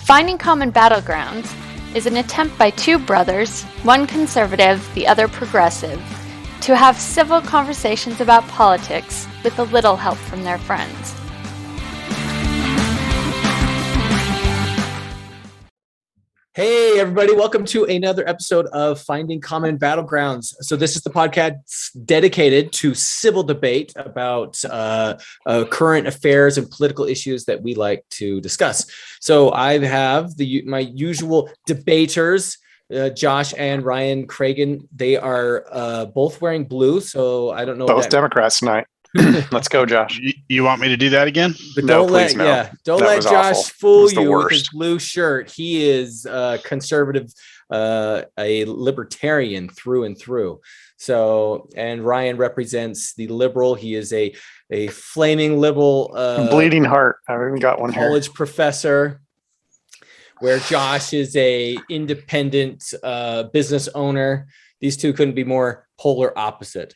Finding Common Battlegrounds is an attempt by two brothers, one conservative, the other progressive, to have civil conversations about politics with a little help from their friends. Hey, everybody. Welcome to another episode of Finding Common Battlegrounds. So this is the podcast dedicated to civil debate about current affairs and political issues that we like to discuss. So I have my usual debaters, Josh and Ryan Cragen. They are both wearing blue, so I don't know. Both Democrats tonight. Let's go, Josh. You want me to do that again? But don't let Josh awful. fool you with his blue shirt. He is conservative, a libertarian through and through. So, and Ryan represents the liberal. He is a flaming liberal, bleeding heart. I haven't got one college here. Professor. Where Josh is a independent business owner. These two couldn't be more polar opposite.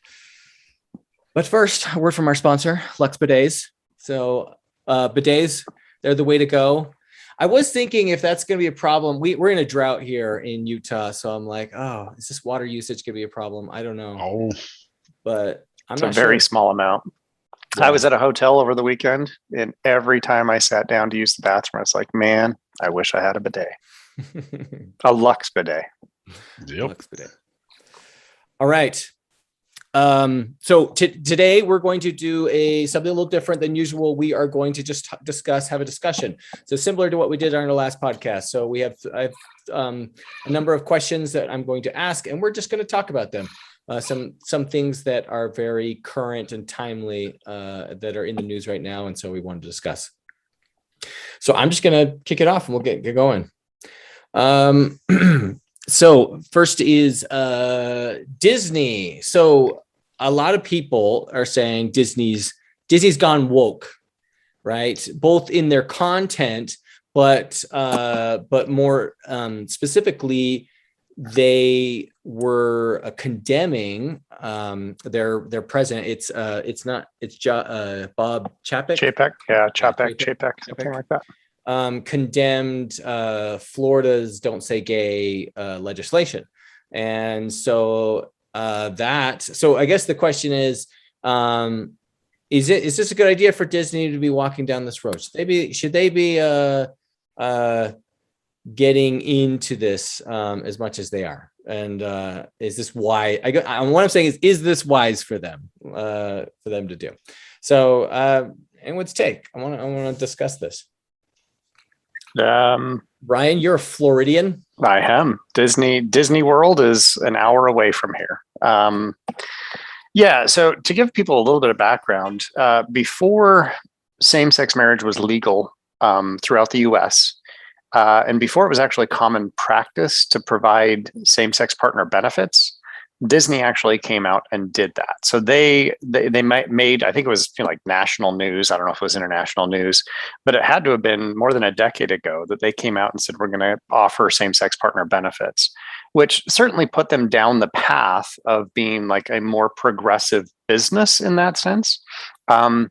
But first, a word from our sponsor, Lux Bidets. So bidets, they're the way to go. I was thinking if that's going to be a problem. We're in a drought here in Utah. So I'm like, oh, is this water usage going to be a problem? I don't know. Oh, but it's a very small amount. Yeah. I was at a hotel over the weekend, and every time I sat down to use the bathroom, I was like, man, I wish I had a bidet. A Lux bidet. Yep. Lux bidet. All right. So today we're going to do something a little different than usual. We are going to just have a discussion. So similar to what we did on our last podcast. So I have a number of questions that I'm going to ask, and we're just going to talk about them. Some things that are very current and timely that are in the news right now, and so we wanted to discuss. So I'm just going to kick it off, and we'll get going. So first is Disney. So a lot of people are saying Disney's gone woke, right? Both in their content, but more specifically, they were condemning their president. It's Bob Chapek. Chapek, something like that. Condemned Florida's "Don't Say Gay" legislation, and so So I guess the question is this a good idea for Disney to be walking down this road? Should they be getting into this as much as they are? And is this why? What I'm saying is this wise for them to do? So, anyone's take? I want to discuss this. Ryan, you're a Floridian. I am. Disney World is an hour away from here. So to give people a little bit of background, before same-sex marriage was legal throughout the US, and before it was actually common practice to provide same-sex partner benefits, Disney actually came out and did that. So they made, I think it was like national news. I don't know if it was international news, but it had to have been more than a decade ago that they came out and said, we're going to offer same-sex partner benefits, which certainly put them down the path of being like a more progressive business in that sense. And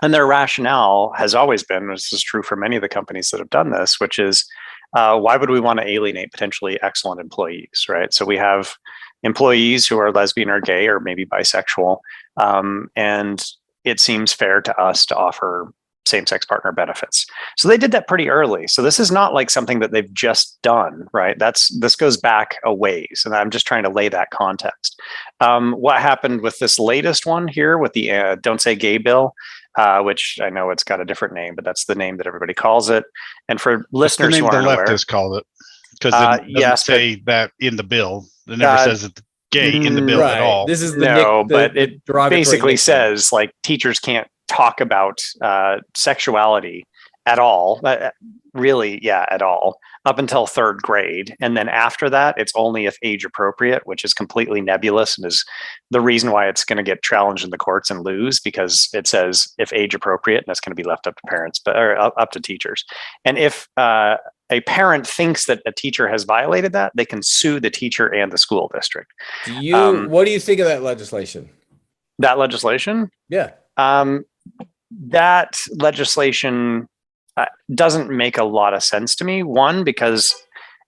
their rationale has always been, this is true for many of the companies that have done this, which is why would we want to alienate potentially excellent employees, right? So we have employees who are lesbian or gay or maybe bisexual, and it seems fair to us to offer same-sex partner benefits. So they did that pretty early. So this is not like something that they've just done, right? This goes back a ways, and I'm just trying to lay that context. What happened with this latest one here with the Don't Say Gay bill, which I know it's got a different name, but that's the name that everybody calls it. And for listeners who aren't aware, the leftists called it, because it doesn't say that in the bill. It never says it's gay in the bill at all. This is but it basically says like teachers can't talk about sexuality at all, at all, up until third grade. And then after that, it's only if age appropriate, which is completely nebulous and is the reason why it's going to get challenged in the courts and lose, because it says if age appropriate, and that's going to be left up to parents, or up to teachers. And if a parent thinks that a teacher has violated that, they can sue the teacher and the school district. What do you think of that legislation? That legislation? Yeah. That legislation doesn't make a lot of sense to me. One, because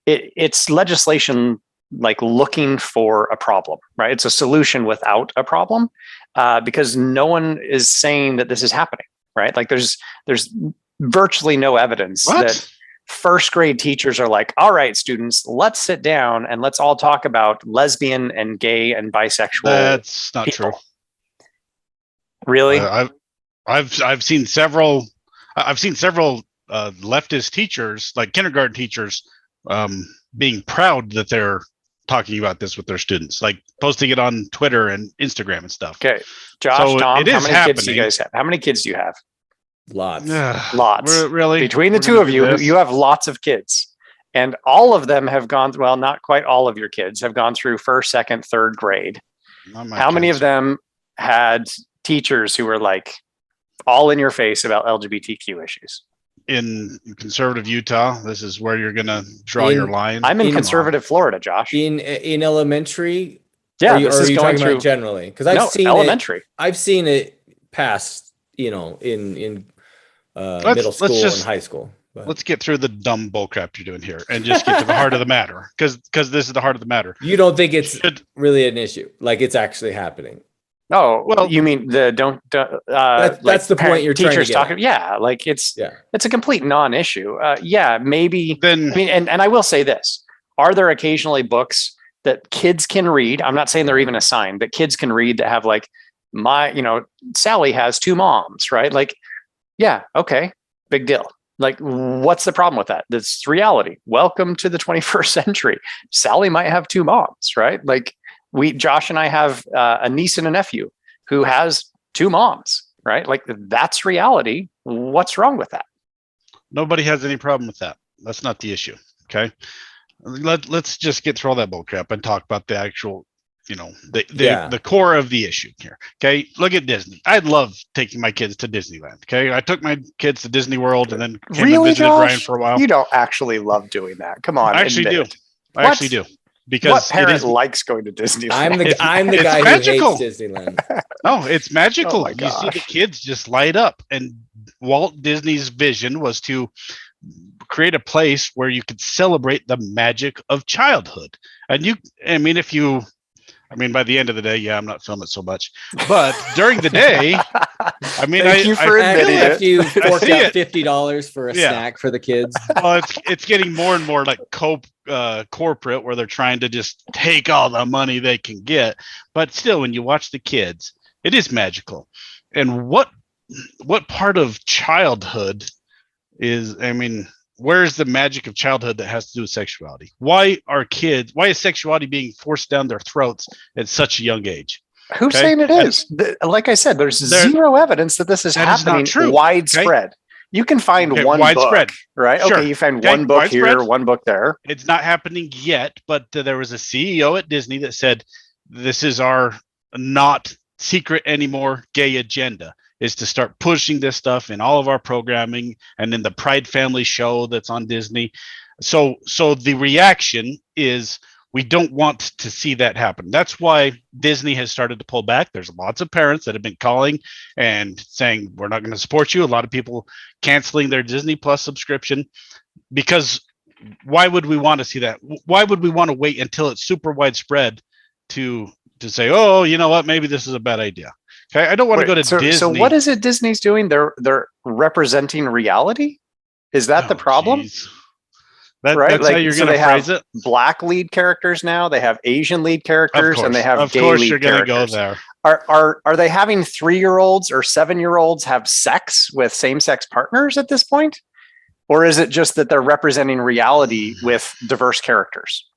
it's legislation like looking for a problem, right? It's a solution without a problem, because no one is saying that this is happening, right? Like there's virtually no evidence that first grade teachers are like, all right, students, let's sit down and let's all talk about lesbian and gay and bisexual. That's not people. true. Really? I've seen several leftist teachers, like kindergarten teachers, being proud that they're talking about this with their students, like posting it on Twitter and Instagram and stuff. Okay, Josh, so Tom, it is how many happening. kids do you guys have? How many kids do you have? Lots. Lots. Really? Between the two of you, you have lots of kids. And all of them have gone, well, not quite all of your kids have gone through first, second, third grade. How many of them had teachers who were like all in your face about LGBTQ issues? In conservative Utah, this is where you're going to draw your line. I'm in conservative Florida, Josh. In elementary? Yeah, or are you talking about generally? Because I've seen elementary. I've seen it past, in middle school and high school. But let's get through the dumb bullcrap you're doing here and just get to the heart of the matter, because this is the heart of the matter. You don't think it's really an issue? Like it's actually happening? Oh, well, you mean that's the point you're trying to get talking. Yeah, like it's a complete non-issue. Maybe. Then I mean, and I will say this: are there occasionally books that kids can read? I'm not saying they're even assigned, but kids can read that have like Sally has two moms, right? Like, yeah, okay, big deal. Like, what's the problem with that? That's reality. Welcome to the 21st century. Sally might have two moms, right? Like. Josh and I have a niece and a nephew who has two moms, right? Like that's reality. What's wrong with that? Nobody has any problem with that. That's not the issue. Okay. Let's just get through all that bullcrap and talk about the actual, the core of the issue here. Okay. Look at Disney. I'd love taking my kids to Disneyland. Okay. I took my kids to Disney World and then came and visited Brian for a while. You don't actually love doing that. Come on. I actually do. I actually do. Because what parent likes going to Disneyland? I'm the guy magical. Who hates Disneyland. No, it's magical. Oh you see the kids just light up. And Walt Disney's vision was to create a place where you could celebrate the magic of childhood. And by the end of the day, I'm not filming so much. But during the day, Thank you for admitting it. After you forked out $50 for a snack for the kids. Well, it's getting more and more like corporate, where they're trying to just take all the money they can get. But still, when you watch the kids, it is magical. And what part of childhood is? Where's the magic of childhood that has to do with sexuality? Why is sexuality being forced down their throats at such a young age? Who's saying it is? Like I said, there's zero evidence that this is happening widespread. Okay? You can find one book, right? Sure. Okay, you find one book here, one book there. It's not happening yet, but there was a CEO at Disney that said, this is our not secret anymore gay agenda, is to start pushing this stuff in all of our programming and in the Pride Family show that's on Disney. So the reaction is we don't want to see that happen. That's why Disney has started to pull back. There's lots of parents that have been calling and saying, we're not going to support you. A lot of people canceling their Disney Plus subscription, because why would we want to see that? Why would we want to wait until it's super widespread to say, oh, you know what, maybe this is a bad idea? Okay, I don't want to go to Disney. So what is it Disney's doing? They're representing reality? Is that the problem? Right? That's how you're going to phrase it. Black lead characters now. They have Asian lead characters, and they have gay lead characters. Of course, you're going to go there. Are they having 3-year-olds or 7-year-olds have sex with same-sex partners at this point? Or is it just that they're representing reality with diverse characters?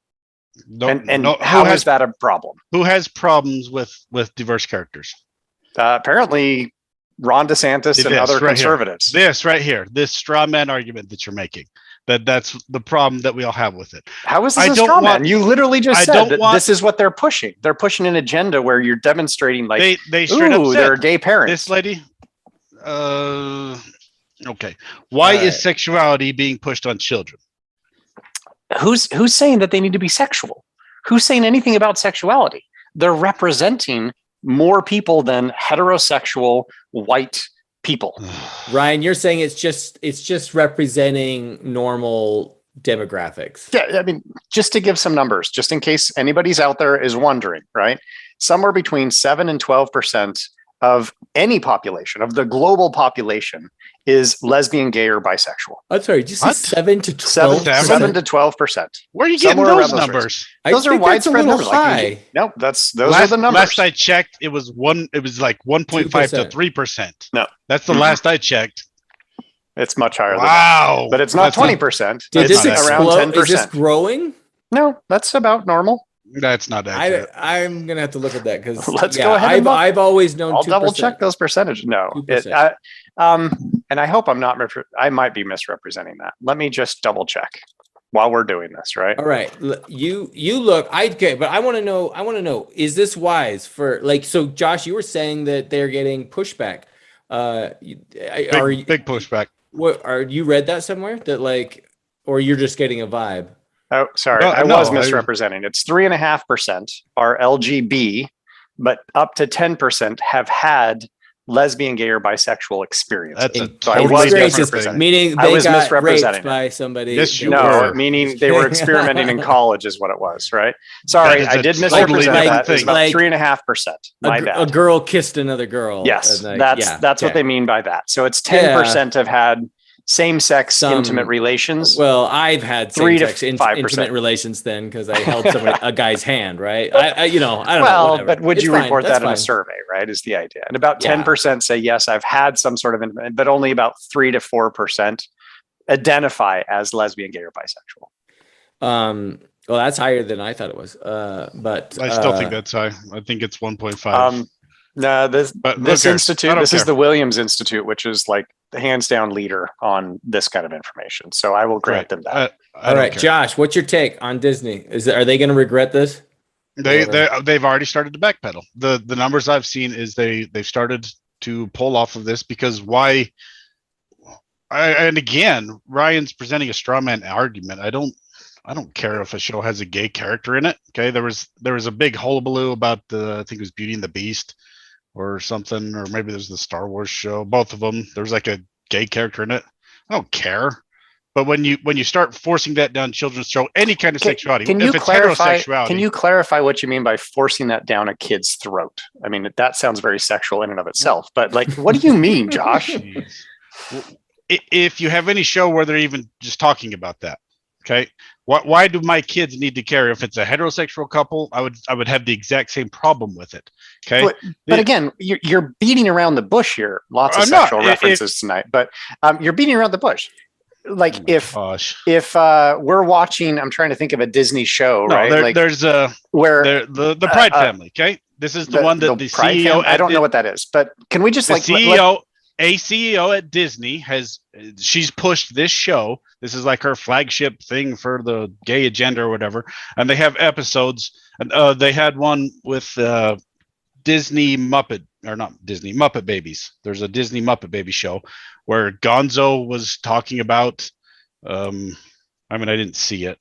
How is that a problem? Who has problems with diverse characters? Apparently Ron DeSantis and other conservatives. This right here, this straw man argument that you're making, that's the problem that we all have with it. How is this a straw man? You literally just said that this is what they're pushing. They're pushing an agenda where you're demonstrating like, they straight up said, they're gay parents. This lady, okay. Why is sexuality being pushed on children? Who's saying that they need to be sexual? Who's saying anything about sexuality? They're representing more people than heterosexual white people. Ryan, you're saying it's just representing normal demographics. Yeah, I mean, just to give some numbers, just in case anybody's out there is wondering, right? Somewhere between 7 and 12% of any population, of the global population, is lesbian, gay, or bisexual. I'm sorry, did you say What? 7 to 12? 7 to 12%. Where are you getting Somewhere those around those numbers? Those are think that's a widespread little numbers. high. No, those are the numbers. Last I checked, it was like 1.5 to 3%. No. That's the last I checked. It's much higher than that. Wow. But it's not That's 20%. Did It's this around explode? 10%. Is this growing? No, that's about normal. That's not accurate. I'm gonna have to look at that because Let's go ahead and look. I've always known. I'll 2%. double check those percentages. No, 2%. and I hope I'm not. I might be misrepresenting that. Let me just double check while we're doing this. Right. All right, you look. But I want to know. Is this wise for like? So, Josh, you were saying that they're getting pushback. Big pushback. What are you read that somewhere that like, or you're just getting a vibe? Oh, sorry. Well, I no, was misrepresenting. It's 3.5% are LGB, but up to 10% have had lesbian, gay, or bisexual experience. That's a In totally was different misrepresenting. thing. Meaning I they was got misrepresenting raped by somebody. Yes, you No, were. meaning they were experimenting in college is what it was, right? Sorry, That is I a did totally misrepresent different that. It's thing. about Like 3.5%. My a bad. girl kissed another girl. Yes, and, like, that's what they mean by that. So it's 10% have had same-sex Some- intimate relations. Well, I've had 3 to same-sex 5%. intimate relations then because I held a guy's hand, right? I don't know. Well, Whatever. but would It's you fine. report That's that in fine. a survey, right? Is the idea. And about Yeah. 10% say, yes, I've had some sort of intimate, but only about 3 to 4% identify as lesbian, gay, or bisexual. Well, that's higher than I thought it was. But I still think that's high. I think it's 1.5. No, this But who this cares? institute, I don't this is care. the Williams Institute, which is like the hands down leader on this kind of information. So I will grant them that. I all don't right, care. Josh, what's your take on Disney? Are they going to regret this? They've already started to backpedal. The numbers I've seen is they've started to pull off of this because why? And again, Ryan's presenting a straw man argument. I don't care if a show has a gay character in it. Okay, there was a big hullabaloo about I think it was Beauty and the Beast or something, or maybe there's the Star Wars show. Both of them, there's like a gay character in it. I don't care. But when you start forcing that down children's show, any kind of sexuality, if it's heterosexuality, can you clarify what you mean by forcing that down a kid's throat? I mean, that sounds very sexual in and of itself, but like, what do you mean, Josh? If you have any show where they're even just talking about that, okay, why do my kids need to care? If it's a heterosexual couple, I would have the exact same problem with it. Okay, but again, you're beating around the bush here. Lots of sexual references tonight, but you're beating around the bush. Like if we're watching, I'm trying to think of a Disney show, right? There's where the Pride Family. Okay, this is the one that the CEO. I don't know what that is, but can we just the like CEO? A CEO at Disney she's pushed this show. This is like her flagship thing for the gay agenda or whatever. And they have episodes. And they had one with Disney Muppet, or not Disney, Muppet Babies. There's a Disney Muppet Baby show where Gonzo was talking about, I mean, I didn't see it.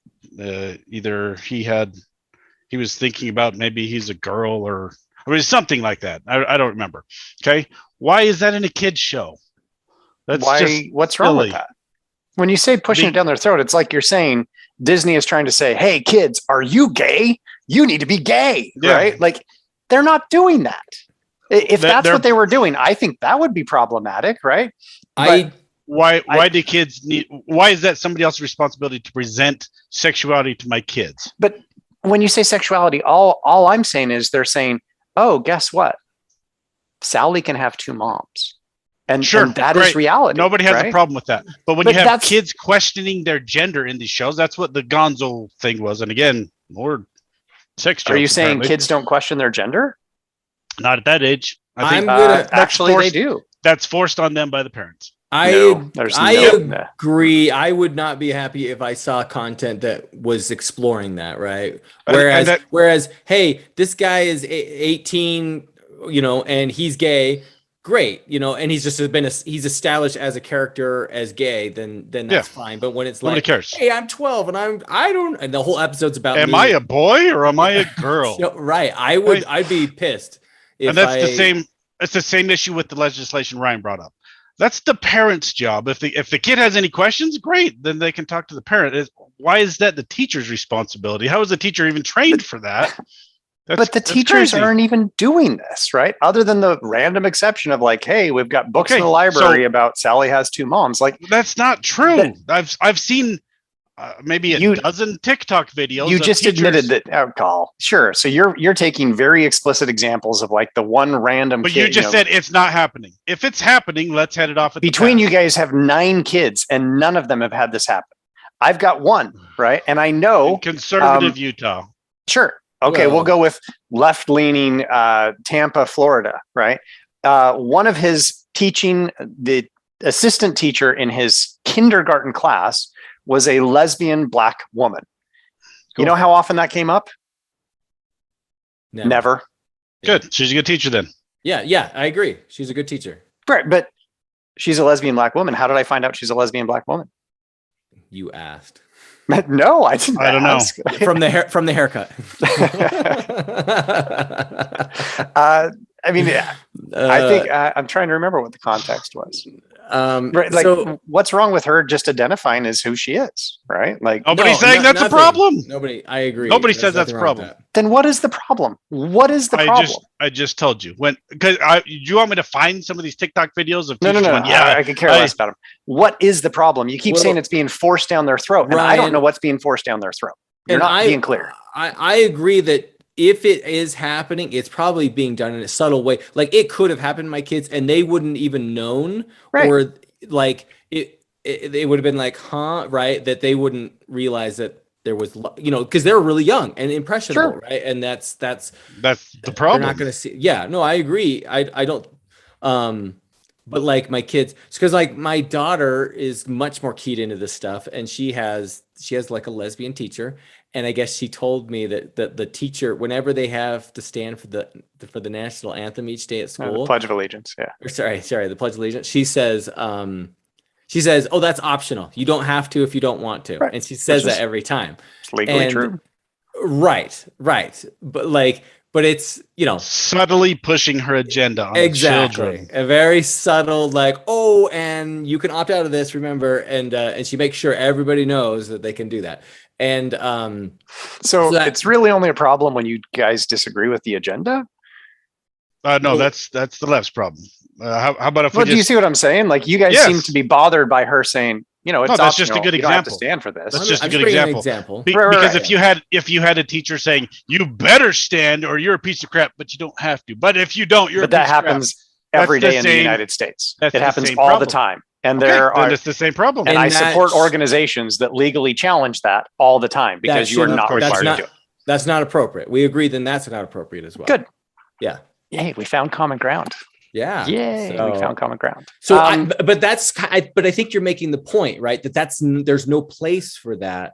Either he was thinking about maybe he's a girl or something like that. I don't remember. Okay. Why is that in a kid's show? What's wrong with that? When you say pushing it down their throat, it's like you're saying Disney is trying to say, hey, kids, are you gay? You need to be gay, right? Like they're not doing that. If that's what they were doing, I think that would be problematic, right? Why do kids need? Why is that somebody else's responsibility to present sexuality to my kids? But when you say sexuality, all I'm saying is they're saying, oh, guess what? Sally can have 2 moms. And that is reality. Nobody has a problem with that. But when you have kids questioning their gender in these shows, that's what the Gonzo thing was. And again, more sex jokes. Are you saying kids don't question their gender? Not at that age. I think actually they do. That's forced on them by the parents. I agree. I would not be happy if I saw content that was exploring that, right? Whereas, hey, this guy is 18, and he's gay. Great, and he's he's established as a character as gay, then that's fine. But when it's nobody cares. Hey, I'm 12 and and the whole episode's about am I a boy or am I a girl? Right. I'd be pissed. And that's the same. It's the same issue with the legislation Ryan brought up. That's the parent's job. If the kid has any questions, great, then they can talk to the parent. Why is that the teacher's responsibility? How is the teacher even trained for that? But the teachers aren't even doing this, right? Other than the random exception of like, hey, we've got books in the library about Sally has two moms. Like, that's not true. I've seen maybe a dozen TikTok videos. You just admitted that. Oh, call sure. So you're taking very explicit examples of like the one random. But kid, you just said it's not happening. If it's happening, let's head it off. Between you guys have 9 kids, and none of them have had this happen. I've got one, right? And I know in conservative Utah. Sure. Okay, we'll go with left-leaning Tampa, Florida, right? One of his the assistant teacher in his kindergarten class was a lesbian Black woman. Cool. You know how often that came up? Never. Good. She's a good teacher then. Yeah, I agree. She's a good teacher. Right, but she's a lesbian Black woman. How did I find out she's a lesbian Black woman? You asked. No, I didn't. I don't know. From the haircut. I mean, I think I'm trying to remember what the context was. Right, like, so, what's wrong with her just identifying as who she is, right? Like, nobody's saying that's nothing. A problem. Nobody, I agree. Nobody says that's a problem. Then what is the problem? What is the problem? I just told you. Because do you want me to find some of these TikTok videos of no. Yeah, I could care less about them. What is the problem? You keep saying it's being forced down their throat, and I don't know what's being forced down their throat. You're not being clear. I agree that if it is happening, it's probably being done in a subtle way. Like, it could have happened to my kids, and they wouldn't even known, right? Or like it would have been like, huh, right? That they wouldn't realize that there was, because they were really young and impressionable, right? And that's the problem. They're not going to see. Yeah, no, I agree. I don't. But like my kids, because like my daughter is much more keyed into this stuff, and she has like a lesbian teacher, and I guess she told me that the teacher, whenever they have to stand for the national anthem each day at school, the Pledge of Allegiance, sorry, the Pledge of Allegiance, she says, oh, that's optional. You don't have to if you don't want to, right. And she says that every time. It's legally true. Right, but it's, subtly pushing her agenda on children. A very subtle, like, oh, and you can opt out of this, remember, and she makes sure everybody knows that they can do that. And so it's really only a problem when you guys disagree with the agenda? No, that's the left's problem. How about if do you see what I'm saying? Like, you guys seem to be bothered by her saying, it's optional. That's just a good example. You don't have to stand for this. That's just a good example. Because if you had a teacher saying, you better stand or you're a piece of crap, but you don't have to. But if you don't, you're a piece of crap. But that happens every day in the United States. It happens all the time. And it's the same problem. And I support organizations that legally challenge that all the time, because you are not required to do it. That's not appropriate. We agree then that's not appropriate as well. Good. Yeah. Yay, we found common ground. Yeah. Yay, we found common ground. So, but I think you're making the point, right? There's no place for that.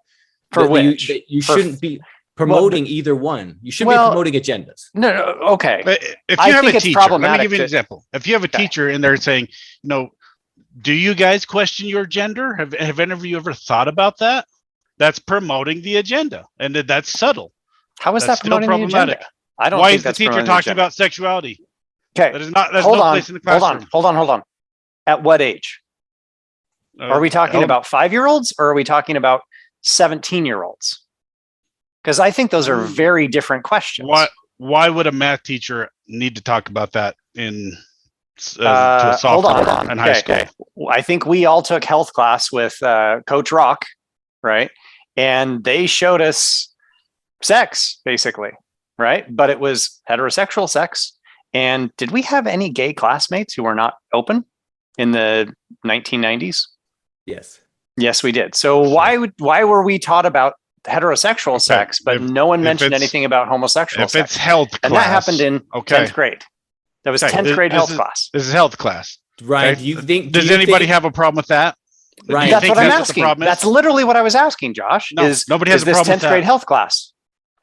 For which? You shouldn't be promoting either one. You should be promoting agendas. No, okay. If you have a teacher, let me give you an example. If you have a teacher and they're saying, do you guys question your gender? Have any of you ever thought about that? That's promoting the agenda, and that's subtle. How is that promoting the agenda? I don't. Why is the teacher talking about sexuality? Okay. There's no place in the classroom. Hold on. At what age? Are we talking about 5-year-olds, or are we talking about 17-year-olds? Because I think those are very different questions. Why would a math teacher need to talk about that to a sophomore in high school? Okay. I think we all took health class with Coach Rock, right? And they showed us sex, basically, right? But it was heterosexual sex. And did we have any gay classmates who were not open in the 1990s? Yes. Yes, we did. So why were we taught about heterosexual sex, but no one mentioned anything about homosexual sex? It's health class. And that happened in 10th grade. That was 10th grade health class. This is health class. Right. Okay? Does anybody have a problem with that? Right. That's what I'm asking. That's literally what I was asking, Josh. No, nobody has a problem with that. 10th grade health class.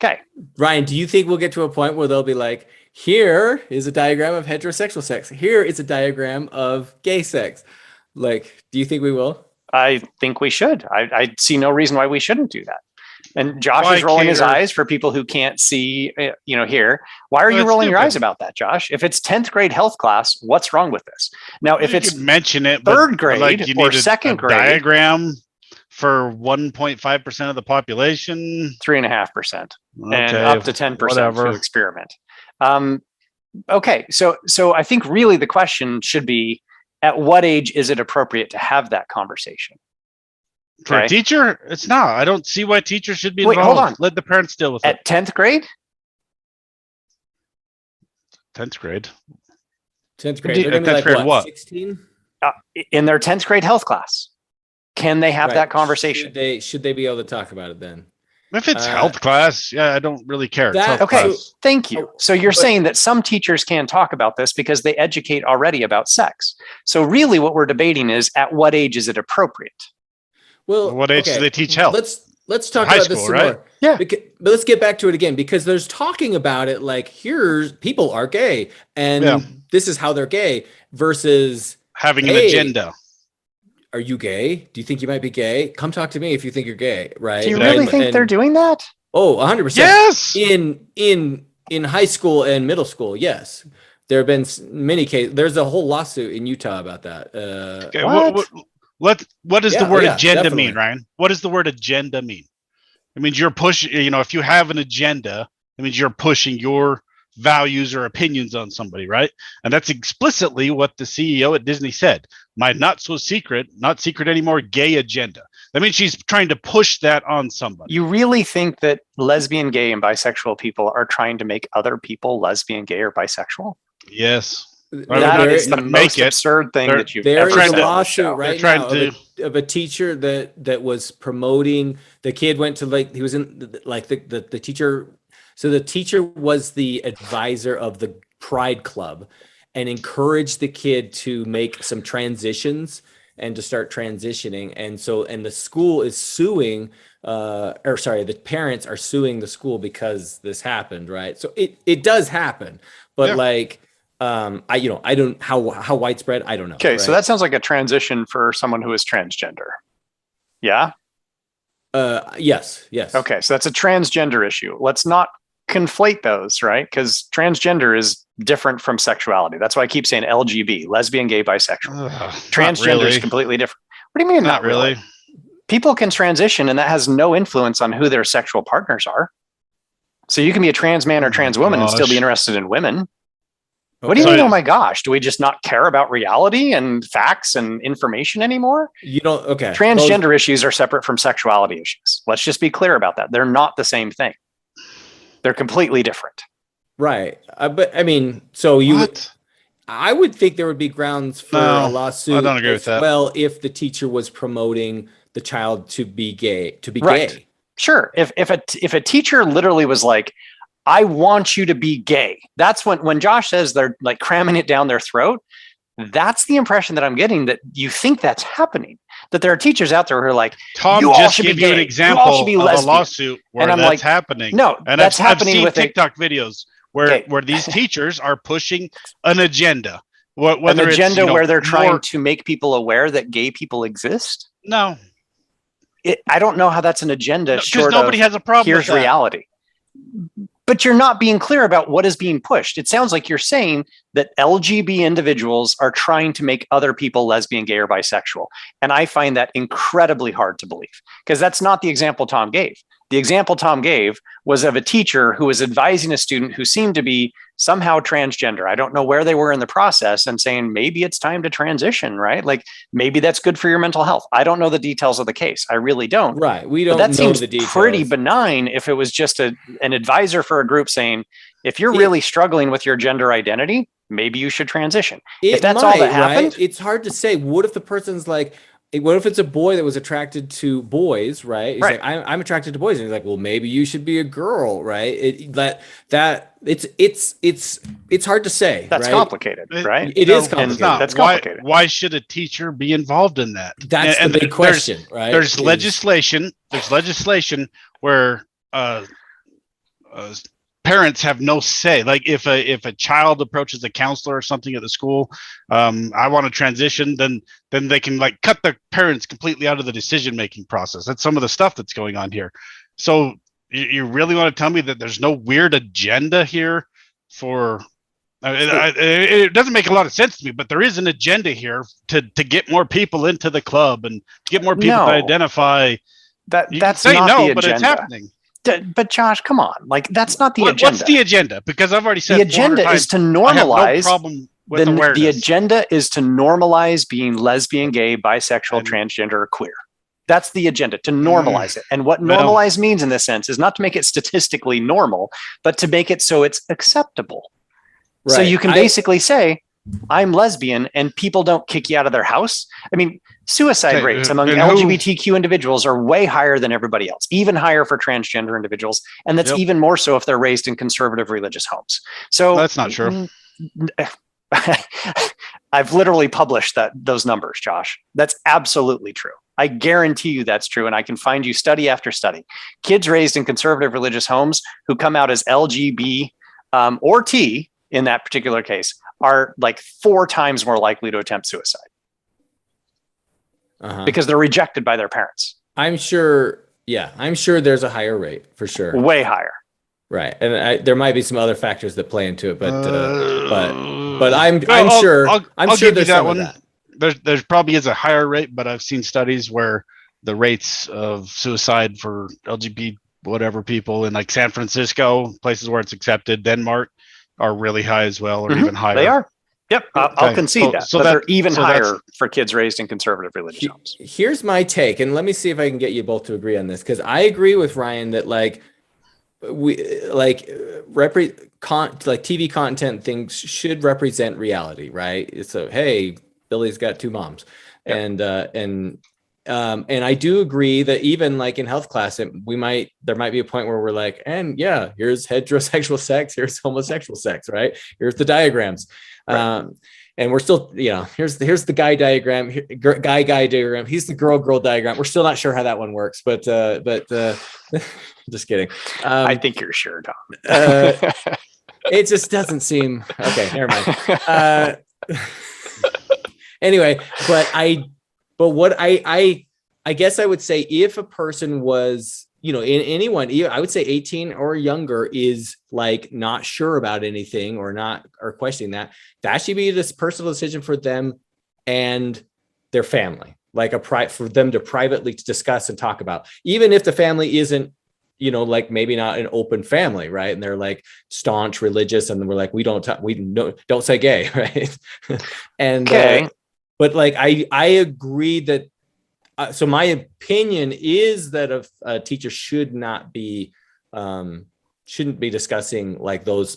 Okay. Ryan, do you think we'll get to a point where they'll be like, here is a diagram of heterosexual sex. Here is a diagram of gay sex. Like, do you think we will? I think we should. I see no reason why we shouldn't do that. And Josh Why is rolling his cater- eyes for people who can't see, here. Why are Well, you it's rolling your stupid. eyes about that, Josh? If it's 10th grade health class, what's wrong with this? Now, if You it's could mention it, third but grade like you or need second a grade, diagram for 1.5% of the population. 3.5% and Okay, up to 10% whatever. to experiment. Okay, so I think really the question should be, at what age is it appropriate to have that conversation? For a Okay. teacher, it's not. I don't see why teachers should be Wait, involved. hold on. Let the parents deal with it. At 10th grade? 10th grade. 10th grade. They're gonna be 10th like grade what? what? 16? In their 10th grade health class. Can they have Right. that conversation? Should they be able to talk about it then? If it's health class, yeah, I don't really care. It's that- health Okay, class. thank you. So you're But- saying that some teachers can talk about this because they educate already about sex. So really what we're debating is, at what age is it appropriate? Well, What age do they teach health? Let's talk High about this school, some right? more. Yeah. But let's get back to it again, because there's talking about it like, here's people are gay and Yeah. this is how they're gay versus, Having an Hey, agenda. are you gay? Do you think you might be gay? Come talk to me if you think you're gay, right? Do you really And- think they're and- doing that? Oh, 100%. Yes. In high school and middle school, yes. There have been many cases. There's a whole lawsuit in Utah about that. Okay, What? what does the Yeah, word yeah, agenda definitely. mean, Ryan? What does the word agenda mean? It means you're pushing, if you have an agenda, it means you're pushing your values or opinions on somebody, right? And that's explicitly what the CEO at Disney said. My not secret anymore, gay agenda. That means she's trying to push that on somebody. You really think that lesbian, gay, and bisexual people are trying to make other people lesbian, gay, or bisexual? Yes. That is the Make most it. absurd thing They're- that you've There ever is trying said a to- on this show. lawsuit right trying now of a teacher that was promoting, the kid went to he was in the teacher. So the teacher was the advisor of the Pride Club and encouraged the kid to make some transitions and to start transitioning. And the school is suing, the parents are suing the school because this happened, right? So it does happen, but Yeah. I don't how widespread, I don't know. Okay, so right? that sounds like a transition for someone who is transgender. Yeah? Yes. Okay, so that's a transgender issue. Let's not conflate those, right? Because transgender is different from sexuality. That's why I keep saying LGB, lesbian, gay, bisexual. Transgender is completely different. What do you mean Not really. People can transition and that has no influence on who their sexual partners are. So you can be a trans man or trans woman and still be gosh. interested in women. What do you Okay. mean, oh my gosh? Do we just not care about reality and facts and information anymore? You don't. Okay. Transgender issues are separate from sexuality issues. Let's just be clear about that. They're not the same thing. They're completely different. Right. But I mean, so you would, What? I would think there would be grounds for No, a lawsuit. I don't agree with as that. Well, if the teacher was promoting the child to be gay, Right. gay. Sure. If a teacher literally was like, I want you to be gay. That's when Josh says they're like cramming it down their throat. That's the impression that I'm getting, that you think that's happening, that there are teachers out there who are like, Tom you all just should be gave you an gay. example You all should be of a lesbian. lawsuit where And I'm that's like, happening. no, And that's I've happening seen with TikTok videos where Okay. where these teachers are pushing an agenda. Whether an agenda it's, where they're trying more- to make people aware that gay people exist. No, I don't know how that's an agenda. because Short nobody of has a problem here's with that. reality. But you're not being clear about what is being pushed. It sounds like you're saying that LGB individuals are trying to make other people lesbian, gay, or bisexual. And I find that incredibly hard to believe, because that's not the example Tom gave. The example Tom gave was of a teacher who was advising a student who seemed to be somehow transgender. I don't know where they were in the process, and saying, maybe it's time to transition, right? Like maybe that's good for your mental health. I don't know the details of the case. I really don't. Right. We But don't that know seems the details. pretty benign if it was just an advisor for a group saying, if you're really struggling with your gender identity, maybe you should transition. If that's all that happened, right? It's hard to say. What if the person's like, what if it's a boy that was attracted to boys, right? He's Right. like, I'm attracted to boys. And he's like, well, maybe you should be a girl, right? It's hard to say. that's right? complicated, right? It No, is it's complicated. not. That's complicated. Why should a teacher be involved in that? That's And the big question, right? There's Is- legislation. There's legislation where parents have no say. Like if a child approaches a counselor or something at the school, I want to transition, then they can like cut the parents completely out of the decision making process. That's some of the stuff that's going on here. So you really want to tell me that there's no weird agenda here for? It doesn't make a lot of sense to me, but there is an agenda here to get more people into the club and get more people to identify. That's not the agenda. But it's happening. But Josh, come on, like that's not the agenda. What's the agenda? Because I've already said the agenda is to normalize. No problem with awareness. The agenda is to normalize being lesbian, gay, bisexual, transgender, or queer. That's the agenda, to normalize it. And what normalize means in this sense is not to make it statistically normal, but to make it so it's acceptable. Right. So you can basically say, I'm lesbian, and people don't kick you out of their house. I mean, suicide rates among LGBTQ individuals are way higher than everybody else, even higher for transgender individuals. And that's even more so if they're raised in conservative religious homes. So that's not true. I've literally published those numbers, Josh. That's absolutely true. I guarantee you that's true. And I can find you study after study. Kids raised in conservative religious homes who come out as LGB or T in that particular case are like 4 times more likely to attempt suicide because they're rejected by their parents. I'm sure there's a higher rate for sure. Way higher. Right. And there might be some other factors that play into it, but I'm sure there's some of that. There probably is a higher rate, but I've seen studies where the rates of suicide for LGBT whatever people in like San Francisco, places where it's accepted, Denmark, are really high as well, or even higher. They are. Yep, I'll concede that. So they're even higher for kids raised in conservative religious homes. Here's my take, and let me see if I can get you both to agree on this, because I agree with Ryan that like TV content things should represent reality, right? So hey, Billy's got 2 moms, and I do agree that even like in health class, there might be a point where we're like, and yeah, here's heterosexual sex, here's homosexual sex, right? Here's the diagrams. Right. And we're still, here's the guy diagram, guy diagram. He's the girl diagram. We're still not sure how that one works, but just kidding. I think you're sure, Tom. It just doesn't seem okay. Never mind. Anyway, but what I guess I would say, if a person was, anyone, I would say 18 or younger is like not sure about anything or questioning that should be this personal decision for them and their family, like for them to privately discuss and talk about, even if the family isn't, like maybe not an open family, right? And they're like staunch religious, and we're like, don't say gay, right? And okay. But like, I agree that, so my opinion is that a teacher shouldn't be discussing like those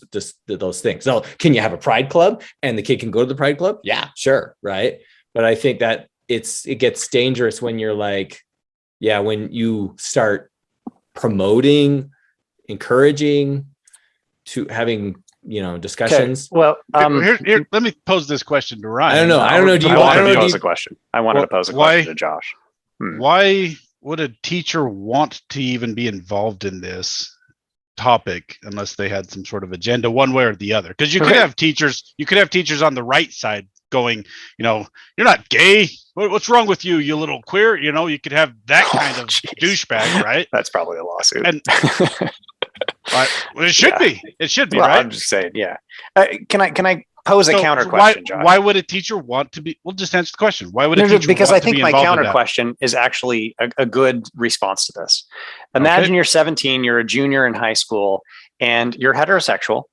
things. So can you have a pride club and the kid can go to the pride club? Yeah, sure. Right. But I think that it gets dangerous when you're like, when you start promoting, encouraging to having, discussions. Okay. Well, here, let me pose this question to Ryan. I don't know. I wanted to pose a question to Josh. Why would a teacher want to even be involved in this topic unless they had some sort of agenda one way or the other? Because you could have teachers on the right side going, you're not gay. What's wrong with you, you little queer? You could have that kind of douchebag, right? That's probably a lawsuit. And it should be. It should be, well, right? I'm just saying, yeah. Can I pose a counter question, Josh? Why would a teacher want to be? We'll just answer the question. Why would a teacher? Because want I think to be my involved counter in question is actually a good response to this. Imagine you're 17, you're a junior in high school, and you're heterosexual,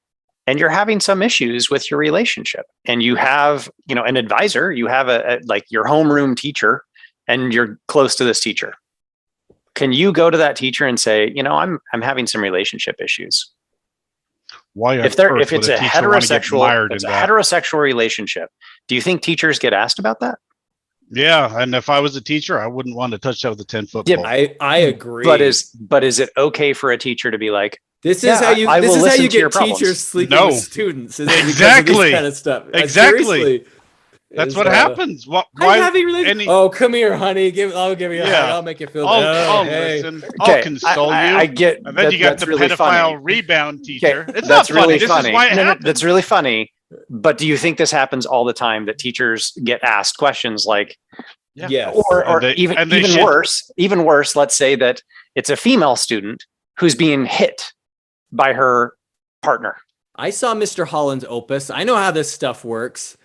and you're having some issues with your relationship, and you have, an advisor, you have like your homeroom teacher, and you're close to this teacher. Can you go to that teacher and say, I'm having some relationship issues? Why? If it's a heterosexual relationship, do you think teachers get asked about that? Yeah, and if I was a teacher, I wouldn't want to touch that with a 10-foot pole. Yeah, I agree. But is it okay for a teacher to be like, this is how you get teachers sleeping with students? Exactly. This kind of stuff. Exactly. That's what happens. I'm Why? having oh, come here, honey. I'll give you a hug. I'll make you feel better. I'll Hey. listen. I'll console you. I get. And then you got the really pedophile funny. rebound teacher. It's That's not funny. really This funny. is why it No, happens. that's really funny. But do you think this happens all the time, that teachers get asked questions like, Yes. or they even should. worse, let's say that it's a female student who's being hit by her partner. I saw Mr. Holland's opus. I know how this stuff works.